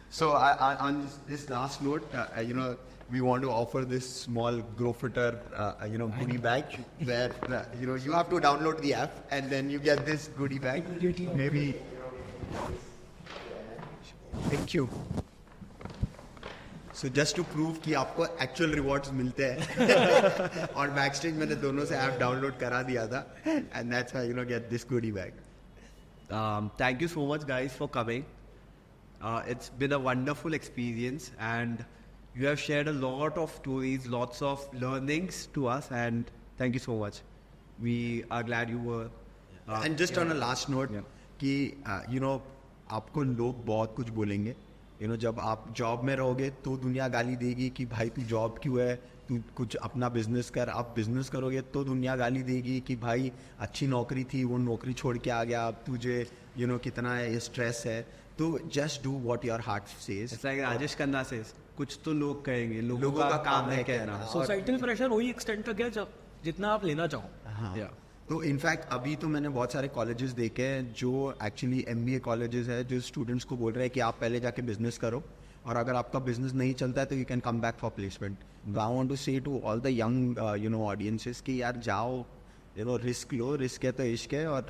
So on this last note, we want to offer this small Growfitter, goodie bag where you have to download the app and then you get this goodie bag. Maybe. Thank you. So just to prove कि आपको actual rewards मिलते हैं और backstage मैंने दोनों से app download करा दिया था, and that's how get this goodie bag. Thank you so much, guys, for coming. It's been a wonderful experience, and you have shared a lot of stories, lots of learnings to us, and thank you so much. We are glad you were. And just on a last note, कि आपको लोग बहुत कुछ बोलेंगे, जब आप job में रहोगे तो दुनिया गाली देगी कि भाई तू जॉब क्यों है, तू कुछ अपना बिजनेस कर। आप बिजनेस करोगे तो दुनिया गाली देगी कि भाई अच्छी नौकरी थी, वो नौकरी छोड़ के आ गया, अब तुझे कितना ये स्ट्रेस है। तो just do what your heart says. It's like Rajesh Khanna says, कुछ तो लोग कहेंगे, लोगों का काम है कहना। सोसाइटल प्रेशर वही एक्सटेंड तक है जब जितना आप लेना चाहो। हाँ। Yeah. तो इनफैक्ट अभी तो मैंने बहुत सारे कॉलेजेस देखे हैं जो एक्चुअली MBA कॉलेजेस है, जो स्टूडेंट्स को बोल रहे हैं कि आप पहले जाके बिजनेस करो, और अगर आपका बिजनेस नहीं चलता है तो you can come back for placement. I want to say to all the young audiences कि यार जाओ, रिस्क लो, रिस्क है तो इश्क है, और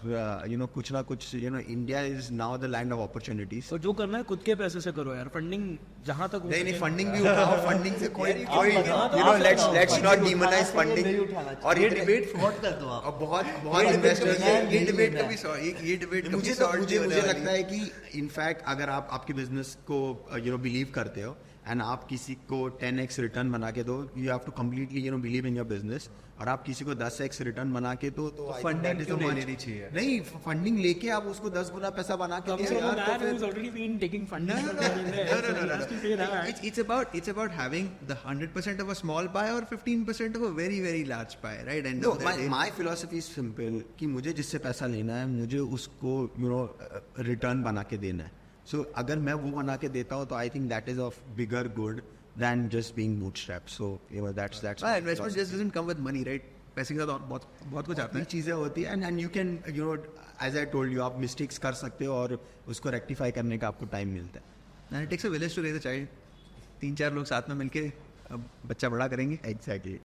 कुछ ना कुछ India is now the land of opportunities. तो जो करना है खुद के पैसे से करो यार, फंडिंग जहाँ तक हो नहीं सके। फंडिंग भी उठाओ, फंडिंग से कोई लेट्स नॉट डीमोनाइज फंडिंग। और ये डिबेट फ्रॉड कर दो आप। बहुत इन्वेस्टर्स ये डिबेट कभी ये डिबेट मुझे लगता है कि इनफैक्ट अगर आप आपके बिजनेस को बिलीव करते हो एंड आप किसी को 10x रिटर्न बना के दो, you have to completely believe in your business. और आप किसी को 10x रिटर्न बना के दो तो फंडिंग क्यों नहीं लेनी चाहिए? नहीं, फंडिंग लेके आप उसको 10 गुना पैसा बना के दो यार, तो फिर It's about having the 100% of a small pie or 15% of a very very large pie, right? And No, my philosophy is simple कि मुझे जिससे पैसा लेना है मुझे उसको रिटर्न बना के देना है। So अगर मैं वो बना के देता हूँ तो I think that is of bigger good than just being bootstrapped. So that's investment just doesn't come with money, right? पैसे के साथ और बहुत कुछ आता है। चीज़ें होती है and you can as I told you, आप मिस्टेक्स कर सकते हो और उसको रेक्टिफाई करने का आपको टाइम मिलता है। And it takes a village to raise a child. 3-4 लोग साथ में मिलके बच्चा बड़ा करेंगे। Exactly.